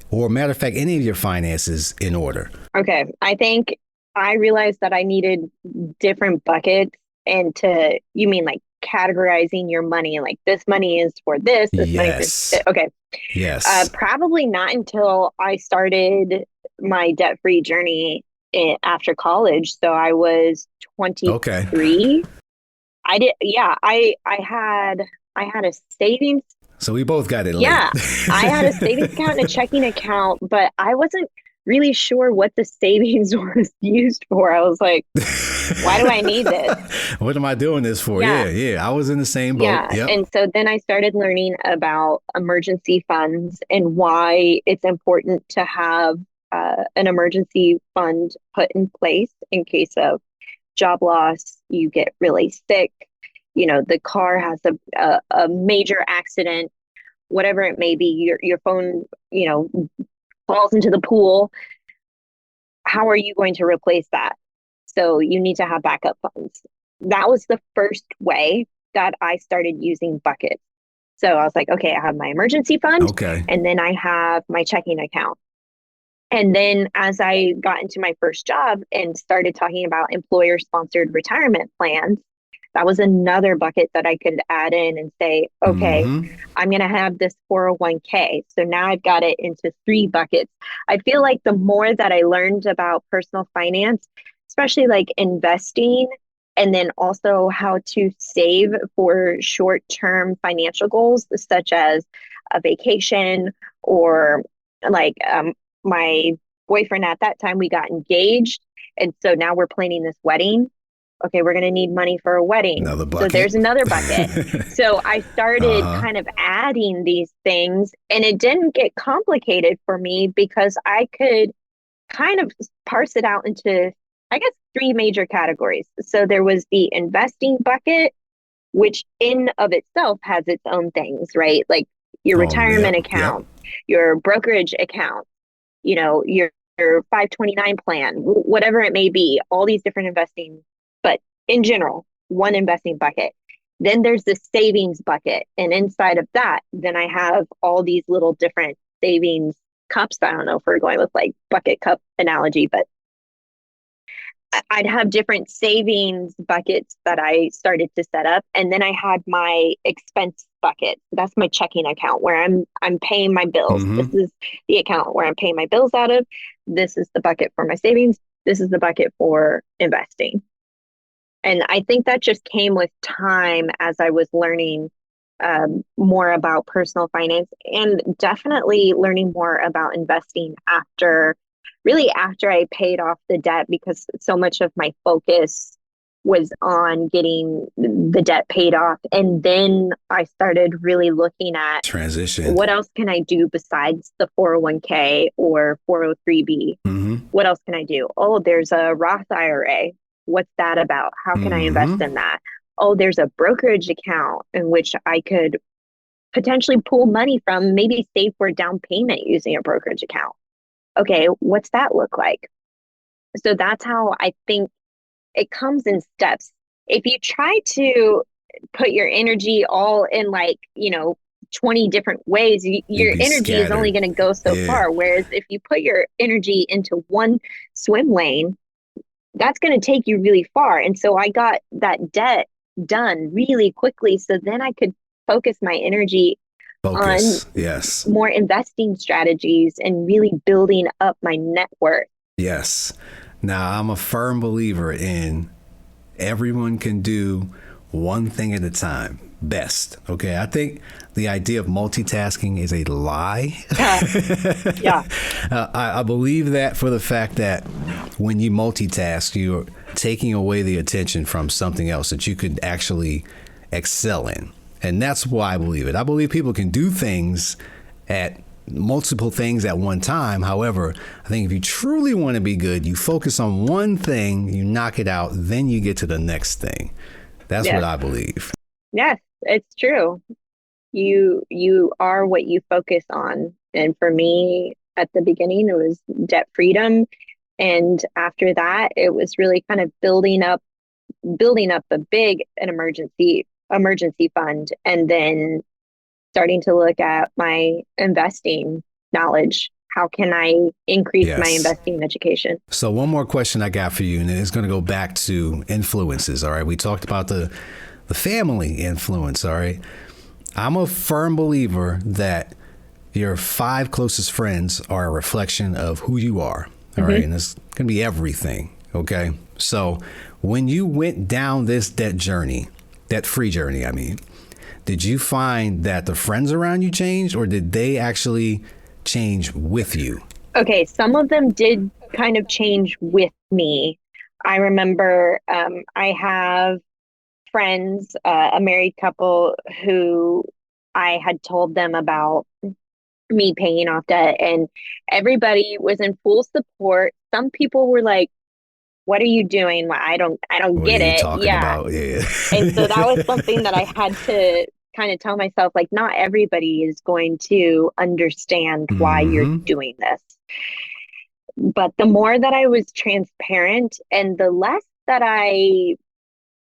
or, matter of fact, any of your finances in order? Okay, I think I realized that I needed different buckets. And you mean like categorizing your money, like this money is for this money for Yes. okay. Yes. Probably not until I started my debt-free journey after college. So I was 23. Okay. I did, yeah. I had a savings. So we both got it late. Yeah, I had a savings account and a checking account, but I wasn't really sure what the savings was used for. I was like, why do I need this? What am I doing this for? Yeah. Yeah. I was in the same boat. Yeah. Yep. And so then I started learning about emergency funds and why it's important to have an emergency fund put in place in case of job loss, you get really sick, the car has a major accident, whatever it may be, your phone, falls into the pool. How are you going to replace that? So you need to have backup funds. That was the first way that I started using buckets. So I was like, okay, I have my emergency fund, Okay. and then I have my checking account. And then as I got into my first job and started talking about employer sponsored retirement plans, that was another bucket that I could add in and say, okay, I'm going to have this 401k. So now I've got it into 3 buckets. I feel like the more that I learned about personal finance, especially like investing, and then also how to save for short-term financial goals, such as a vacation or like my boyfriend at that time, we got engaged. And so now we're planning this wedding. Okay, we're going to need money for a wedding. Another bucket. So there's another bucket. So I started kind of adding these things, and it didn't get complicated for me because I could kind of parse it out into, I guess, 3 major categories. So there was the investing bucket, which in of itself has its own things, right? Like your retirement account, your brokerage account, your 529 plan, whatever it may be, all these different investing, but in general, one investing bucket. Then there's the savings bucket. And inside of that, then I have all these little different savings cups. I don't know if we're going with like bucket cup analogy, but I'd have different savings buckets that I started to set up. And then I had my expense bucket. That's my checking account where I'm paying my bills. This Mm-hmm. is the account where I'm paying my bills out of. This is the bucket for my savings. This is the bucket for investing. And I think that just came with time as I was learning more about personal finance and definitely learning more about investing after I paid off the debt because so much of my focus was on getting the debt paid off. And then I started really looking at Transition. what else can I do besides the 401k or 403b? Mm-hmm. What else can I do? Oh, there's a Roth IRA. What's that about? How can I invest Mm-hmm. in that? Oh, there's a brokerage account in which I could potentially pull money from, maybe save for a down payment using a brokerage account. Okay, what's that look like? So that's how I think it comes in steps. If you try to put your energy all in like, 20 different ways, You'd your be energy is only scattered. going to go so Yeah. far. Whereas if you put your energy into one swim lane, that's going to take you really far. And so I got that debt done really quickly. So then I could focus my energy on Focus. Yes. more investing strategies and really building up my net worth. Yes. Now, I'm a firm believer in everyone can do one thing at a time best. Okay. I think the idea of multitasking is a lie. Yeah. I believe that for the fact that when you multitask, you're taking away the attention from something else that you could actually excel in. And that's why I believe it. I believe people can do things at multiple things at one time. However, I think if you truly want to be good, you focus on one thing, you knock it out, then you get to the next thing. That's what Yes. I believe. Yes, it's true. You are what you focus on. And for me, at the beginning, it was debt freedom. And after that, it was really kind of building up an emergency fund, and then starting to look at my investing knowledge. How can I increase my Yes. investing education? So one more question I got for you, and it's going to go back to influences. All right. We talked about the family influence. All right. I'm a firm believer that your 5 closest friends are a reflection of who you are. All right. Mm-hmm. And it's going to be everything. Okay. So when you went down this debt free journey, I mean, did you find that the friends around you changed, or did they actually change with you? Okay, some of them did kind of change with me. I remember I have friends, a married couple, who I had told them about me paying off debt, and everybody was in full support. Some people were like, "What are you doing? Well, I don't What are get you it." talking Yeah. about? Yeah. And so that was something that I had to kind of tell myself, like, not everybody is going to understand why you're Mm-hmm. doing this. But the more that I was transparent and the less that I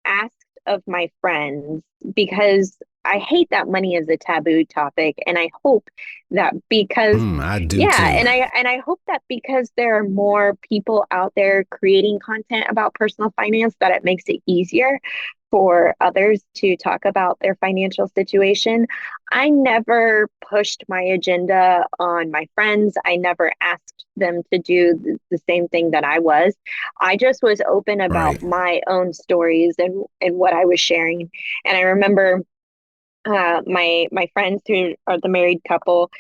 asked of my friends, because I hate that money is a taboo topic. And I hope that because, I do yeah, too. and I hope that because there are more people out there creating content about personal finance, that it makes it easier for others to talk about their financial situation. I never pushed my agenda on my friends. I never asked them to do the same thing that I was. I just was open about Right. my own stories and what I was sharing. And I remember my friends who are the married couple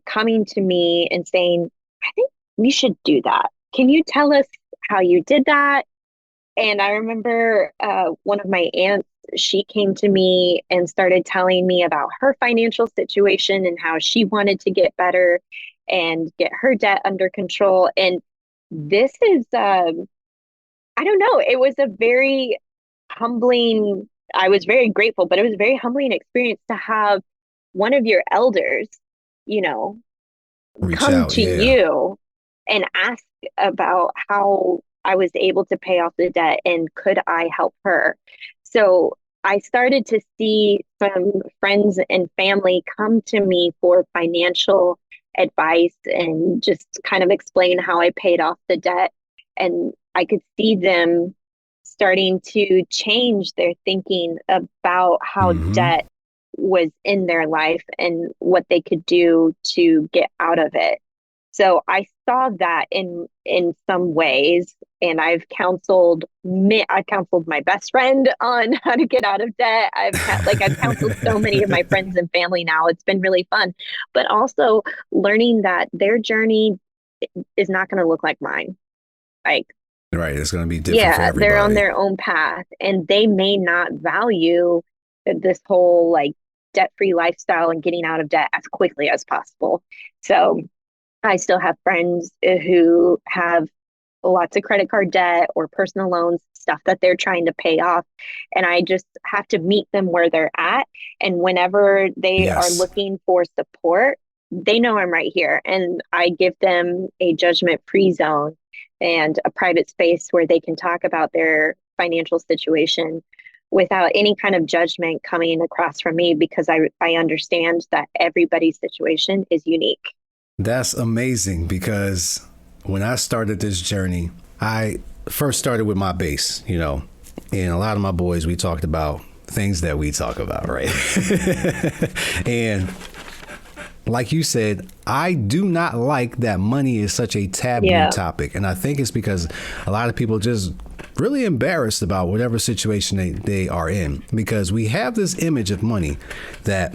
coming to me and saying, "I think we should do that. Can you tell us how you did that?" And I remember one of my aunts, she came to me and started telling me about her financial situation and how she wanted to get better and get her debt under control. And this is, I don't know, it was a very humbling, I was very grateful, but it was a very humbling experience to have one of your elders, you know, Reach come out. to Yeah. you and ask about how I was able to pay off the debt and could I help her. So I started to see some friends and family come to me for financial advice and just kind of explain how I paid off the debt. And I could see them starting to change their thinking about how Mm-hmm. debt was in their life and what they could do to get out of it. So I saw that in some ways, and I've counseled my best friend on how to get out of debt. I've counseled so many of my friends and family now. It's been really fun, but also learning that their journey is not going to look like mine. Like, Right. It's going to be different for yeah, they're on everybody. their own path, and they may not value this whole like debt-free lifestyle and getting out of debt as quickly as possible. So I still have friends who have lots of credit card debt or personal loans, stuff that they're trying to pay off. And I just have to meet them where they're at. And whenever they are Yes. looking for support, they know I'm right here. And I give them a judgment-free zone and a private space where they can talk about their financial situation without any kind of judgment coming across from me, because I understand that everybody's situation is unique. That's amazing because when I started this journey, I first started with my base, and a lot of my boys, we talked about things that we talk about, right? And like you said, I do not like that money is such a taboo Yeah. topic. And I think it's because a lot of people just really embarrassed about whatever situation they are in, because we have this image of money that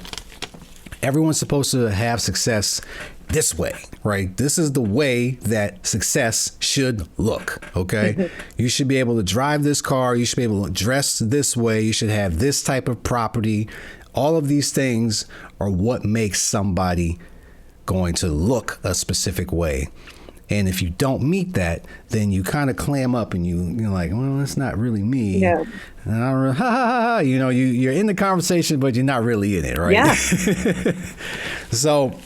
everyone's supposed to have success this way, right? This is the way that success should look, okay? You should be able to drive this car. You should be able to dress this way. You should have this type of property. All of these things are what makes somebody going to look a specific way. And if you don't meet that, then you kind of clam up and you're like, well, that's not really me. Yeah. And I don't really, ha ha ha, you're in the conversation, but you're not really in it, right? Yeah. So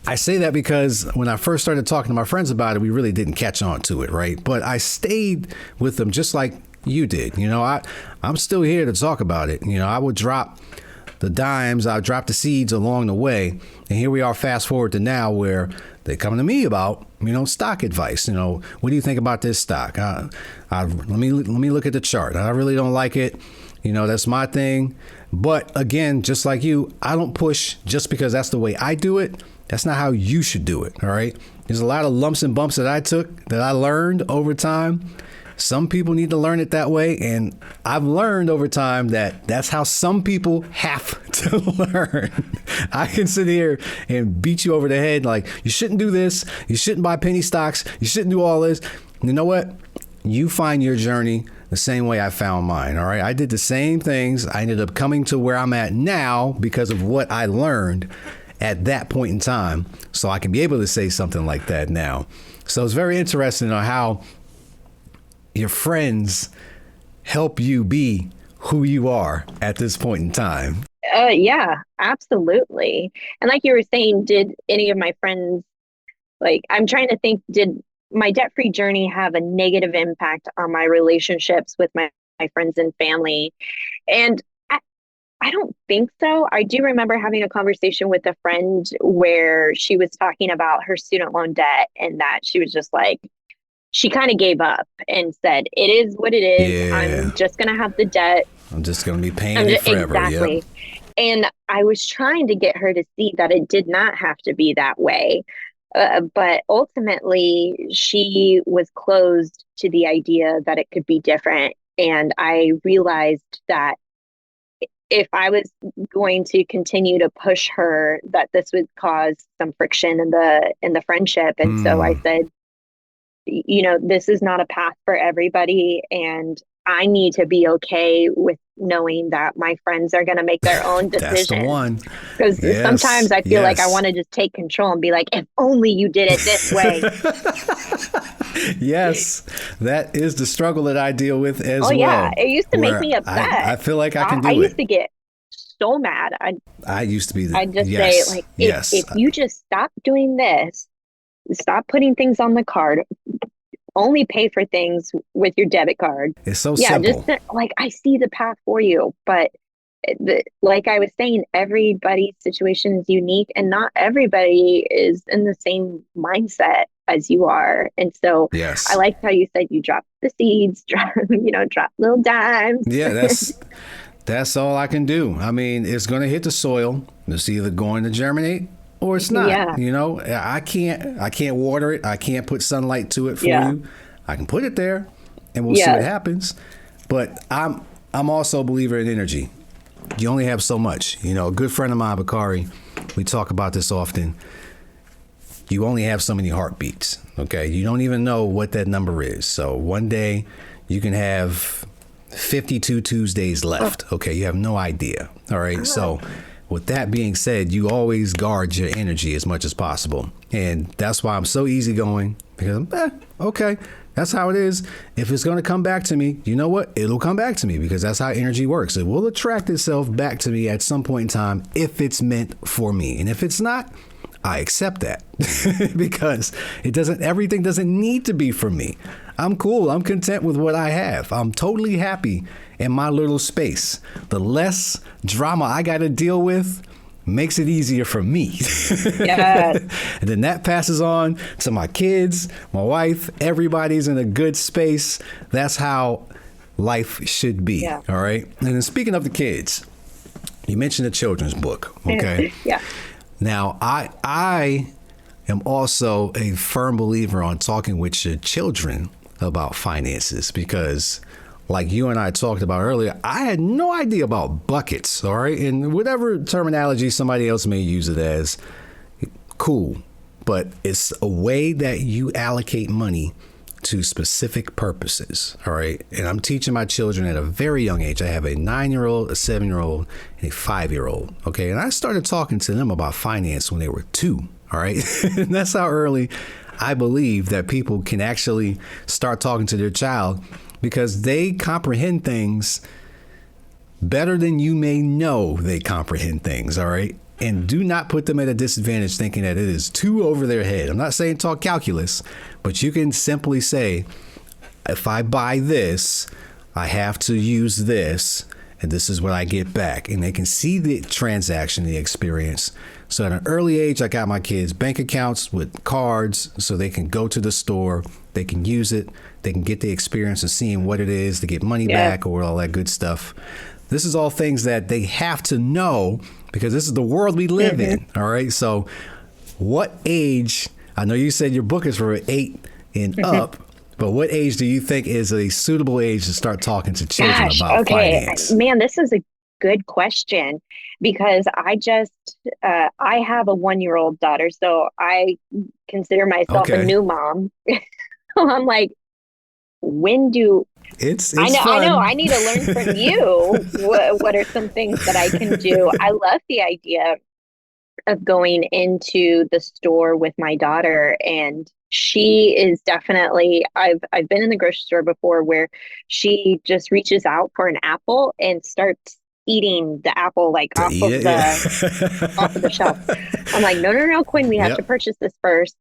I say that because when I first started talking to my friends about it, we really didn't catch on to it, right? But I stayed with them just like you did. I'm still here to talk about it. I would drop the dimes, I would drop the seeds along the way. And here we are, fast forward to now, where they come to me about, stock advice. What do you think about this stock? Let me look at the chart. I really don't like it. That's my thing. But again, just like you, I don't push just because that's the way I do it. That's not how you should do it. All right. There's a lot of lumps and bumps that I took that I learned over time. Some people need to learn it that way. And I've learned over time that that's how some people have to learn. I can sit here and beat you over the head like, you shouldn't do this. You shouldn't buy penny stocks. You shouldn't do all this. You know what? You find your journey the same way I found mine. All right. I did the same things. I ended up coming to where I'm at now because of what I learned at that point in time. So I can be able to say something like that now. So it's very interesting on how your friends help you be who you are at this point in time. Yeah, absolutely. And like you were saying, did any of my friends, like, I'm trying to think, did my debt-free journey have a negative impact on my relationships with my friends and family? And I don't think so. I do remember having a conversation with a friend where she was talking about her student loan debt, and that she was just like, she kind of gave up and said, it is what it is. Yeah. I'm just going to have the debt. I'm just going to be paying it forever. Yep. Exactly. And I was trying to get her to see that it did not have to be that way. But ultimately, she was closed to the idea that it could be different. And I realized that if I was going to continue to push her, that this would cause some friction in the friendship. And so I said, this is not a path for everybody. And I need to be okay with knowing that my friends are going to make their own decisions. That's the one. Because Yes, sometimes I feel like I yes. want to just take control and be like, if only you did it this way. Yes, that is the struggle that I deal with as well. Oh, yeah. It used to make where me upset. I feel like I can do I it. used to get so mad. I used to be I'd just yes, say, like, yes. if you just stop doing this, stop putting things on the card, only pay for things with your debit card. It's so Yeah, simple. just like, I see the path for you, but like I was saying, everybody's situation is unique, and not everybody is in the same mindset as you are. And so I Yes. liked how you said you drop the seeds, drop little dimes. Yeah, that's all I can do. I mean, it's going to hit the soil. It's either going to germinate or it's not. Yeah, I can't water it. I can't put sunlight to it for yeah, you. I can put it there and we'll see what yeah. happens. But I'm also a believer in energy. You only have so much. A good friend of mine, Bakari, we talk about this often. You only have so many heartbeats. Okay. You don't even know what that number is. So one day you can have 52 Tuesdays left. Okay. You have no idea. All right. So with that being said, you always guard your energy as much as possible. And that's why I'm so easygoing, because okay, that's how it is. If it's going to come back to me, you know what? It'll come back to me, because that's how energy works. It will attract itself back to me at some point in time if it's meant for me. And if it's not, I accept that because everything doesn't need to be for me. I'm cool. I'm content with what I have. I'm totally happy in my little space. The less drama I got to deal with makes it easier for me. Yes. And then that passes on to my kids, my wife. Everybody's in a good space. That's how life should be. Yeah. All right. And then speaking of the kids, you mentioned the children's book. Okay. Yeah. Now, I am also a firm believer on talking with your children about finances, because like you and I talked about earlier, I had no idea about buckets. All right. And whatever terminology somebody else may use it as, cool. But it's a way that you allocate money to specific purposes. All right. And I'm teaching my children at a very young age. I have a 9-year-old, a 7-year-old, and a 5-year-old. Okay. And I started talking to them about finance when they were 2. All right. And that's how early I believe that people can actually start talking to their child, because they comprehend things better than you may know they comprehend things. All right. And do not put them at a disadvantage thinking that it is too over their head. I'm not saying talk calculus, but you can simply say, if I buy this, I have to use this, and this is what I get back. And they can see the transaction, the experience. So at an early age, I got my kids bank accounts with cards so they can go to the store, they can use it, they can get the experience of seeing what it is to get money back or all that good stuff. This is all things that they have to know, because this is the world we live in. All right. So what age, I know you said your book is for 8 and up, but what age do you think is a suitable age to start talking to children about finance? Man, this is a good question, because I have a 1-year-old daughter, so I consider myself a new mom. I'm like, when do it's I know fun. I need to learn from you. What are some things that I can do? I love the idea of going into the store with my daughter, and she is definitely, I've been in the grocery store before where she just reaches out for an apple and starts eating the apple like off of the shelf. I'm like, no, Quinn, we have to purchase this first.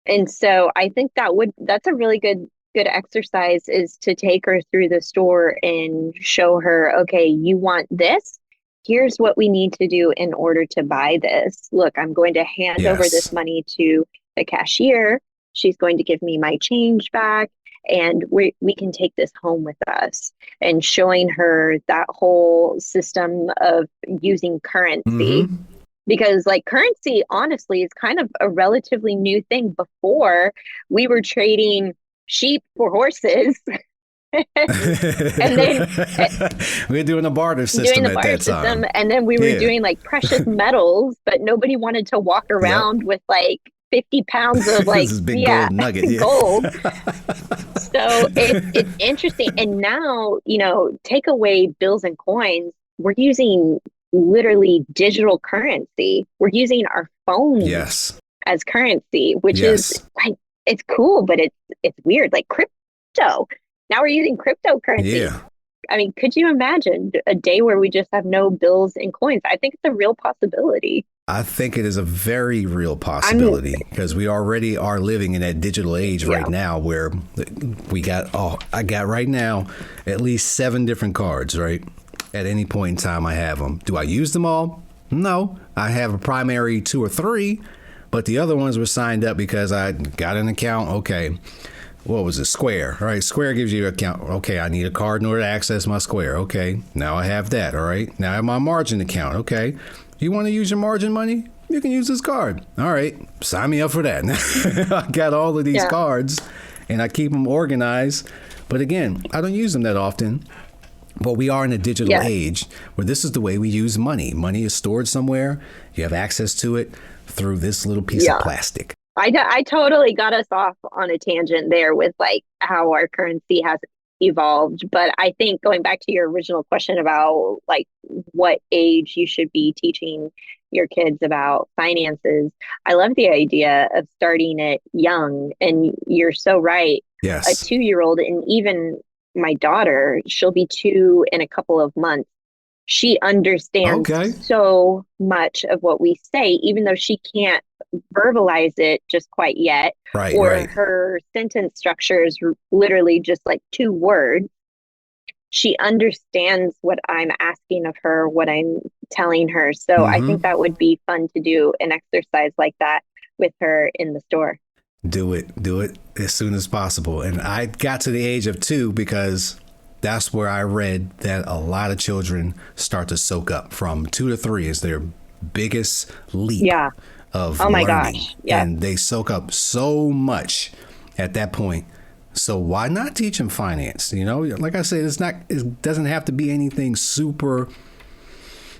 And so I think that's a really good exercise, is to take her through the store and show her, okay, you want this? Here's what we need to do in order to buy this. Look, I'm going to hand over this money to the cashier. She's going to give me my change back, and we can take this home with us. And showing her that whole system of using currency. Because like currency, honestly, is kind of a relatively new thing. Before, we were trading sheep for horses. And then we were doing a barter system at that time. And then we were doing like precious metals, but nobody wanted to walk around with like 50 pounds of like this big gold nugget. Gold. So it's interesting. And now, take away bills and coins, we're using literally digital currency. We're using our phones as currency, which is like, it's cool, but it's weird. Like crypto. Now we're using cryptocurrency. Yeah. I mean, could you imagine a day where we just have no bills and coins? I think it's a real possibility. I think it is a very real possibility, because we already are living in that digital age right now, where I got right now at least 7 different cards, right? At any point in time, I have them. Do I use them all? No. I have a primary 2 or 3, but the other ones were signed up because I got an account. Okay. What was it? Square. All right. Square gives you an account. Okay. I need a card in order to access my Square. Okay. Now I have that. All right. Now I have my margin account. Okay. You want to use your margin money? You can use this card. All right. Sign me up for that. I got all of these cards and I keep them organized. But again, I don't use them that often. But we are in a digital age where this is the way we use money. Money is stored somewhere. You have access to it through this little piece of plastic. I totally got us off on a tangent there with like how our currency has evolved. But I think going back to your original question about like what age you should be teaching your kids about finances, I love the idea of starting it young. And you're so right. Yes. A 2-year-old, and even my daughter, she'll be 2 in a couple of months. She understands so much of what we say, even though she can't verbalize it just quite yet. Her sentence structure is literally just like 2 words. She understands what I'm asking of her, what I'm telling her. So I think that would be fun to do an exercise like that with her in the store. Do it as soon as possible. And I got to the age of 2 because that's where I read that a lot of children start to soak up. From 2 to 3 is their biggest leap of learning. And they soak up so much at that point. So why not teach them finance? You know, like I said, it doesn't have to be anything super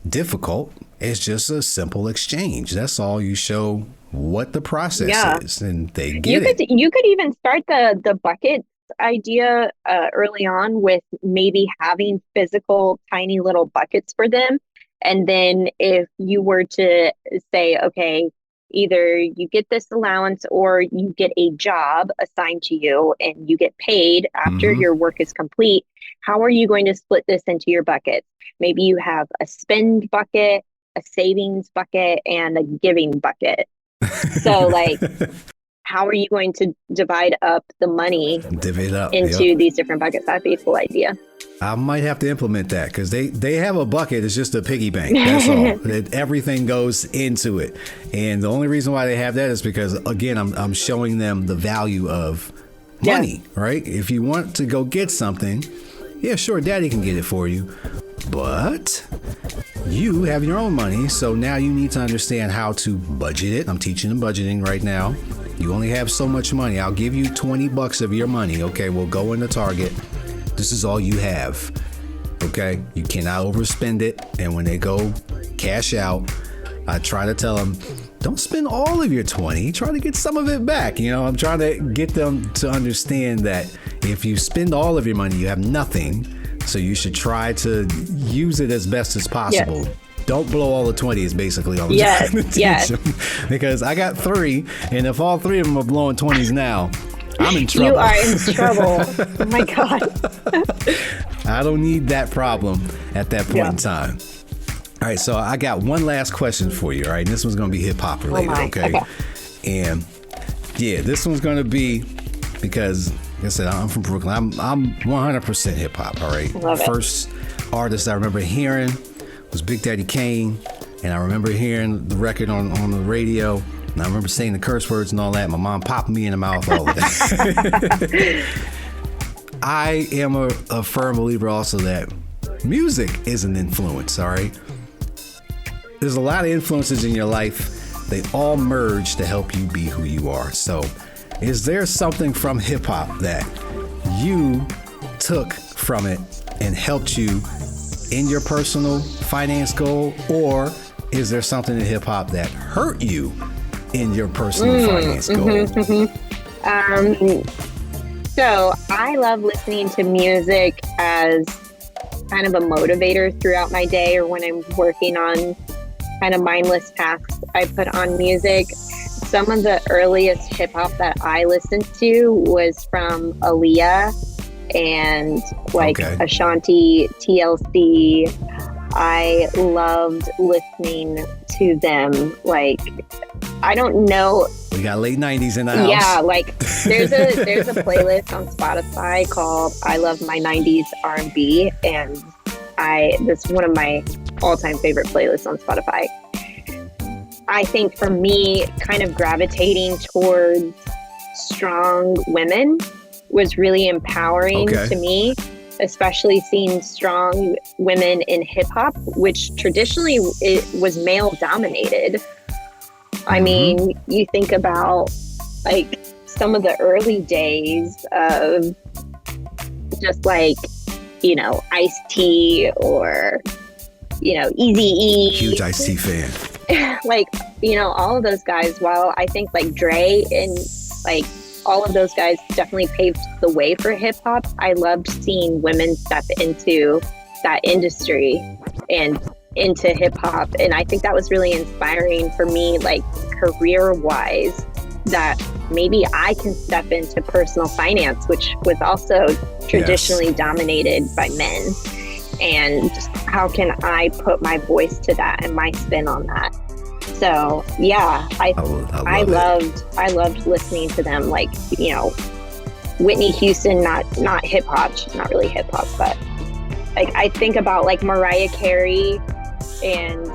difficult. It's just a simple exchange. That's all. You show what the process is, and they get it. You could even start the bucket idea early on with maybe having physical tiny little buckets for them. And then if you were to say, okay, either you get this allowance or you get a job assigned to you and you get paid after your work is complete, how are you going to split this into your buckets? Maybe you have a spend bucket, a savings bucket, and a giving bucket. So like, how are you going to divide up the money into these different buckets? That'd be a cool idea. I might have to implement that because they have a bucket. It's just a piggy bank. That's all. Everything goes into it. And the only reason why they have that is because, again, I'm showing them the value of money, right? If you want to go get something, yeah, sure, daddy can get it for you. But you have your own money. So now you need to understand how to budget it. I'm teaching them budgeting right now. You only have so much money. I'll give you $20 of your money. Okay, we'll go into Target. This is all you have. Okay, you cannot overspend it. And when they go cash out, I try to tell them, don't spend all of your 20. Try to get some of it back. You know, I'm trying to get them to understand that if you spend all of your money, you have nothing. So you should try to use it as best as possible. Yes. Don't blow all the 20 is basically all I'm trying to teach them. Because I got 3, and if all 3 of them are blowing 20s now, I'm in trouble. You are in trouble. Oh my God. I don't need that problem at that point in time. All right, so I got one last question for you, all right? And this one's going to be hip-hop related, okay? And yeah, this one's going to be, because like I said, I'm from Brooklyn. I'm 100% hip-hop, all right? Love it. First artist I remember hearing was Big Daddy Kane, and I remember hearing the record on the radio, and I remember saying the curse words and all that. My mom popped me in the mouth, all of that. I am a firm believer also that music is an influence, all right? There's a lot of influences in your life. They all merge to help you be who you are. So is there something from hip hop that you took from it and helped you in your personal finance goal? Or is there something in hip hop that hurt you in your personal finance goal? So I love listening to music as kind of a motivator throughout my day, or when I'm working on kind of mindless tasks, I put on music. Some of the earliest hip hop that I listened to was from Aaliyah and Ashanti, TLC. I loved listening to them. Like, I don't know. We got late 90s in the house. Yeah, like there's a playlist on Spotify called I Love My 90s R&B, and This is one of my all-time favorite playlists on Spotify. I think for me, kind of gravitating towards strong women was really empowering to me, especially seeing strong women in hip hop, which traditionally it was male dominated. I mean, you think about like some of the early days of just like, you know, Ice-T or, you know, Eazy-E. Huge Ice-T fan. Like, you know, all of those guys, while I think like Dre and like all of those guys definitely paved the way for hip hop, I loved seeing women step into that industry and into hip hop. And I think that was really inspiring for me, like career wise, that maybe I can step into personal finance, which was also traditionally dominated by men. And how can I put my voice to that and my spin on that? So yeah, I loved listening to them. Like, you know, Whitney Houston, not hip hop, she's not really hip hop, but like I think about like Mariah Carey, and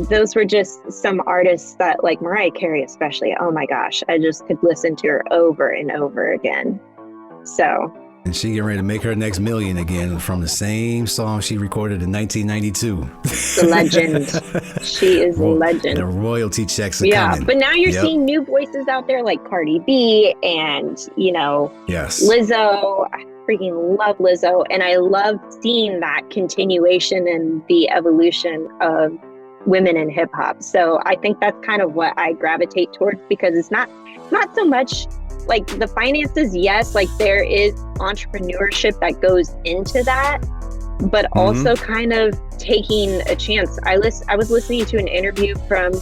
those were just some artists that, like Mariah Carey especially, oh my gosh, I just could listen to her over and over again. So. And she getting ready to make her next million again from the same song she recorded in 1992. The legend. She is a legend. The royalty checks are coming. But now you're seeing new voices out there like Cardi B and, you know, Lizzo. I freaking love Lizzo. And I love seeing that continuation and the evolution of women in hip hop. So I think that's kind of what I gravitate towards, because it's not so much like the finances. Yes, like there is entrepreneurship that goes into that, but also kind of taking a chance. I was listening to an interview from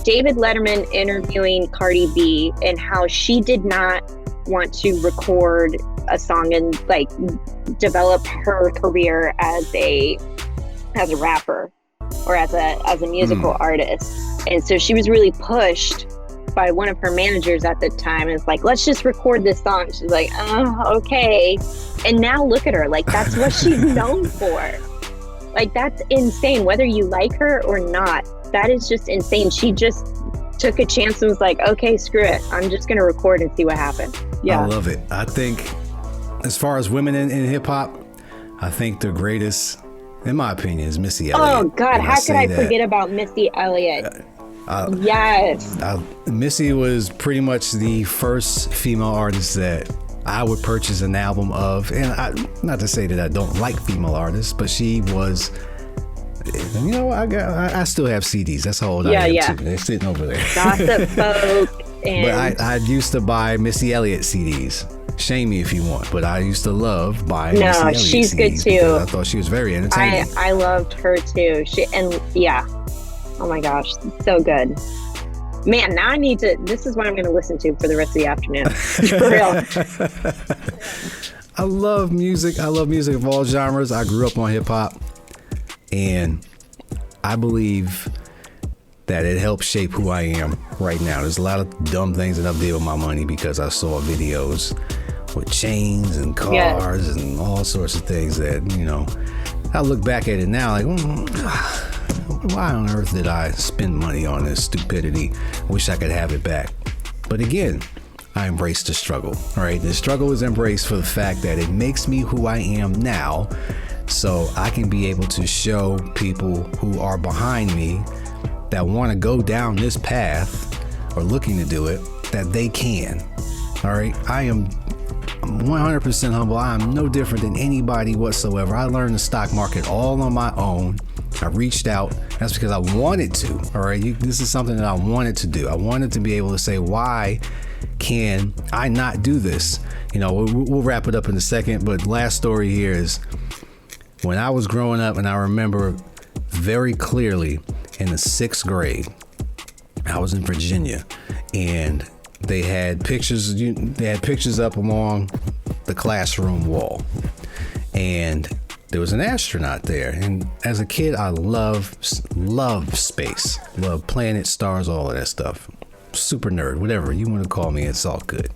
David Letterman interviewing Cardi B, and how she did not want to record a song and like develop her career as a rapper or as a musical artist. And so she was really pushed by one of her managers at the time, and it's like, let's just record this song. She's like, oh, okay. And now look at her, like that's what she's known for. Like that's insane, whether you like her or not. That is just insane. She just took a chance and was like, okay, screw it, I'm just gonna record and see what happens. I love it. I think as far as women in hip-hop, I think the greatest, in my opinion, is Missy Elliott. Oh God, how could I forget about Missy Elliott? Yes. Missy was pretty much the first female artist that I would purchase an album of. And not to say that I don't like female artists, but she was, you know, I still have CDs. That's how old I am too. They're sitting over there. Gossip folk. But I used to buy Missy Elliott CDs. Shame me if you want, but I used to love buying Missy Elliott CDs. She's good too. I thought she was very entertaining. I loved her too. Oh my gosh, so good. Man, now this is what I'm going to listen to for the rest of the afternoon. For real. I love music. I love music of all genres. I grew up on hip hop, and I believe that it helped shape who I am right now. There's a lot of dumb things that I've did with my money because I saw videos with chains and cars and all sorts of things that, you know, I look back at it now like, why on earth did I spend money on this stupidity? Wish I could have it back. But again, I embrace the struggle, all right? The struggle is embraced for the fact that it makes me who I am now, so I can be able to show people who are behind me that want to go down this path or looking to do it, that they can, all right? I'm 100% humble. I am no different than anybody whatsoever. I learned the stock market all on my own. I reached out. That's because I wanted to. All right. This is something that I wanted to do. I wanted to be able to say, why can I not do this? You know, we'll wrap it up in a second. But last story here is when I was growing up, and I remember very clearly in the 6th grade, I was in Virginia, and they had pictures. They had pictures up along the classroom wall, and there was an astronaut there. And as a kid, I love space, love planets, stars, all of that stuff. Super nerd, whatever you want to call me, it's all good.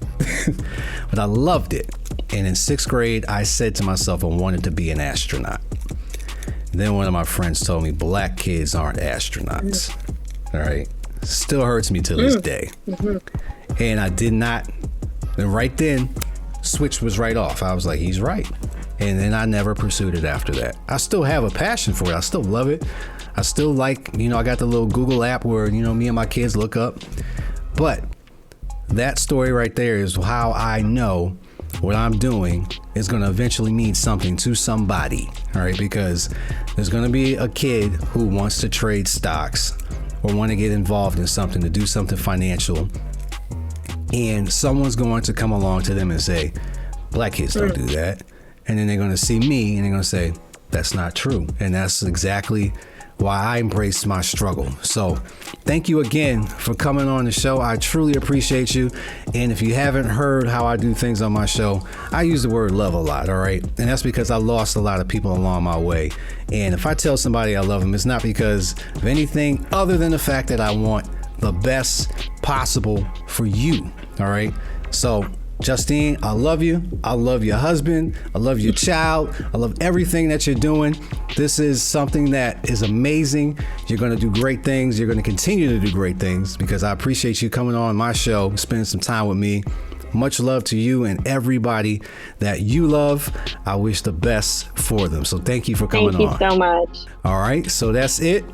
But I loved it. And in 6th grade, I said to myself, I wanted to be an astronaut. Then one of my friends told me black kids aren't astronauts. All right. Still hurts me to this day. And I did not. And right then, switch was right off. I was like, he's right. And then I never pursued it after that. I still have a passion for it. I still love it. I still like, I got the little Google app where, me and my kids look up. But that story right there is how I know what I'm doing is going to eventually mean something to somebody. All right. Because there's going to be a kid who wants to trade stocks or want to get involved in something, to do something financial. And someone's going to come along to them and say, black kids don't do that. And then they're going to see me and they're going to say, that's not true. And that's exactly why I embraced my struggle. So thank you again for coming on the show. I truly appreciate you. And if you haven't heard how I do things on my show, I use the word love a lot, all right? And that's because I lost a lot of people along my way. And if I tell somebody I love them, it's not because of anything other than the fact that I want the best possible for you, all right? So Justine, I love you. I love your husband. I love your child. I love everything that you're doing. This is something that is amazing. You're going to do great things. You're going to continue to do great things because I appreciate you coming on my show, spending some time with me. Much love to you and everybody that you love. I wish the best for them. So thank you for coming on. Thank you so much. All right. So that's it.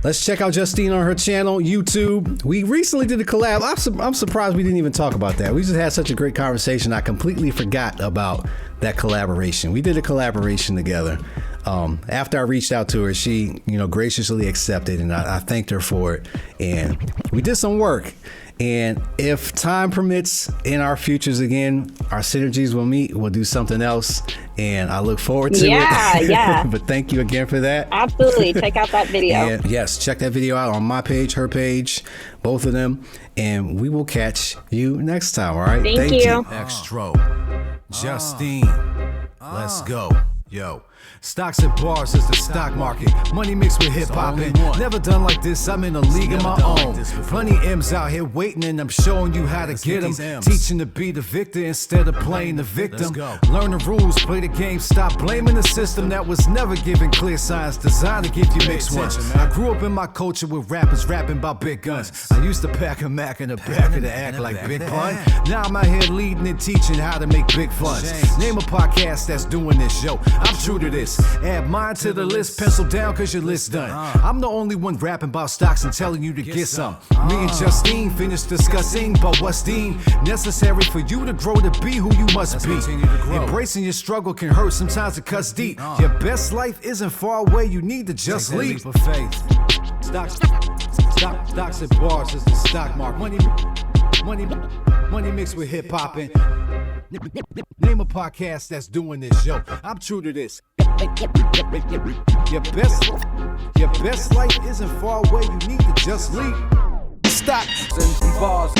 Let's check out Justine on her channel, YouTube. We recently did a collab. I'm surprised we didn't even talk about that. We just had such a great conversation. I completely forgot about that collaboration. We did a collaboration together. After I reached out to her, she, graciously accepted, and I thanked her for it. And we did some work. And if time permits in our futures again, our synergies will meet. We'll do something else. And I look forward to it. Yeah. But thank you again for that. Absolutely. Check out that video. And yes, check that video out on my page, her page, both of them. And we will catch you next time. All right. Thank you. X-tro. Justine. Let's go. Yo. Stocks and bars is the stock market. Money mixed with hip hop. Never done like this. I'm in a league of my own. Plenty M's out here waiting, and I'm showing you how to get them. Teaching to be the victor instead of playing the victim. Learn the rules, play the game. Stop blaming the system that was never given clear signs. Designed to give you mixed ones. I grew up in my culture with rappers rapping about big guns. I used to pack a Mac in the back of the act like Big Pun. Now I'm out here leading and teaching how to make big funds. Name a podcast that's doing this, yo. I'm true to this. Add mine to the list, pencil down cause your list's done. I'm the only one rapping about stocks and telling you to get some. Me and Justine finished discussing about what's deemed necessary for you to grow to be who you must be. Embracing your struggle can hurt, sometimes it cuts deep. Your best life isn't far away, you need to just leap. Stocks and bars is the stock market. Money mixed with hip hop and name a podcast that's doing this, yo. I'm true to this. Your best life isn't far away. You need to just leave. Stocks and bars.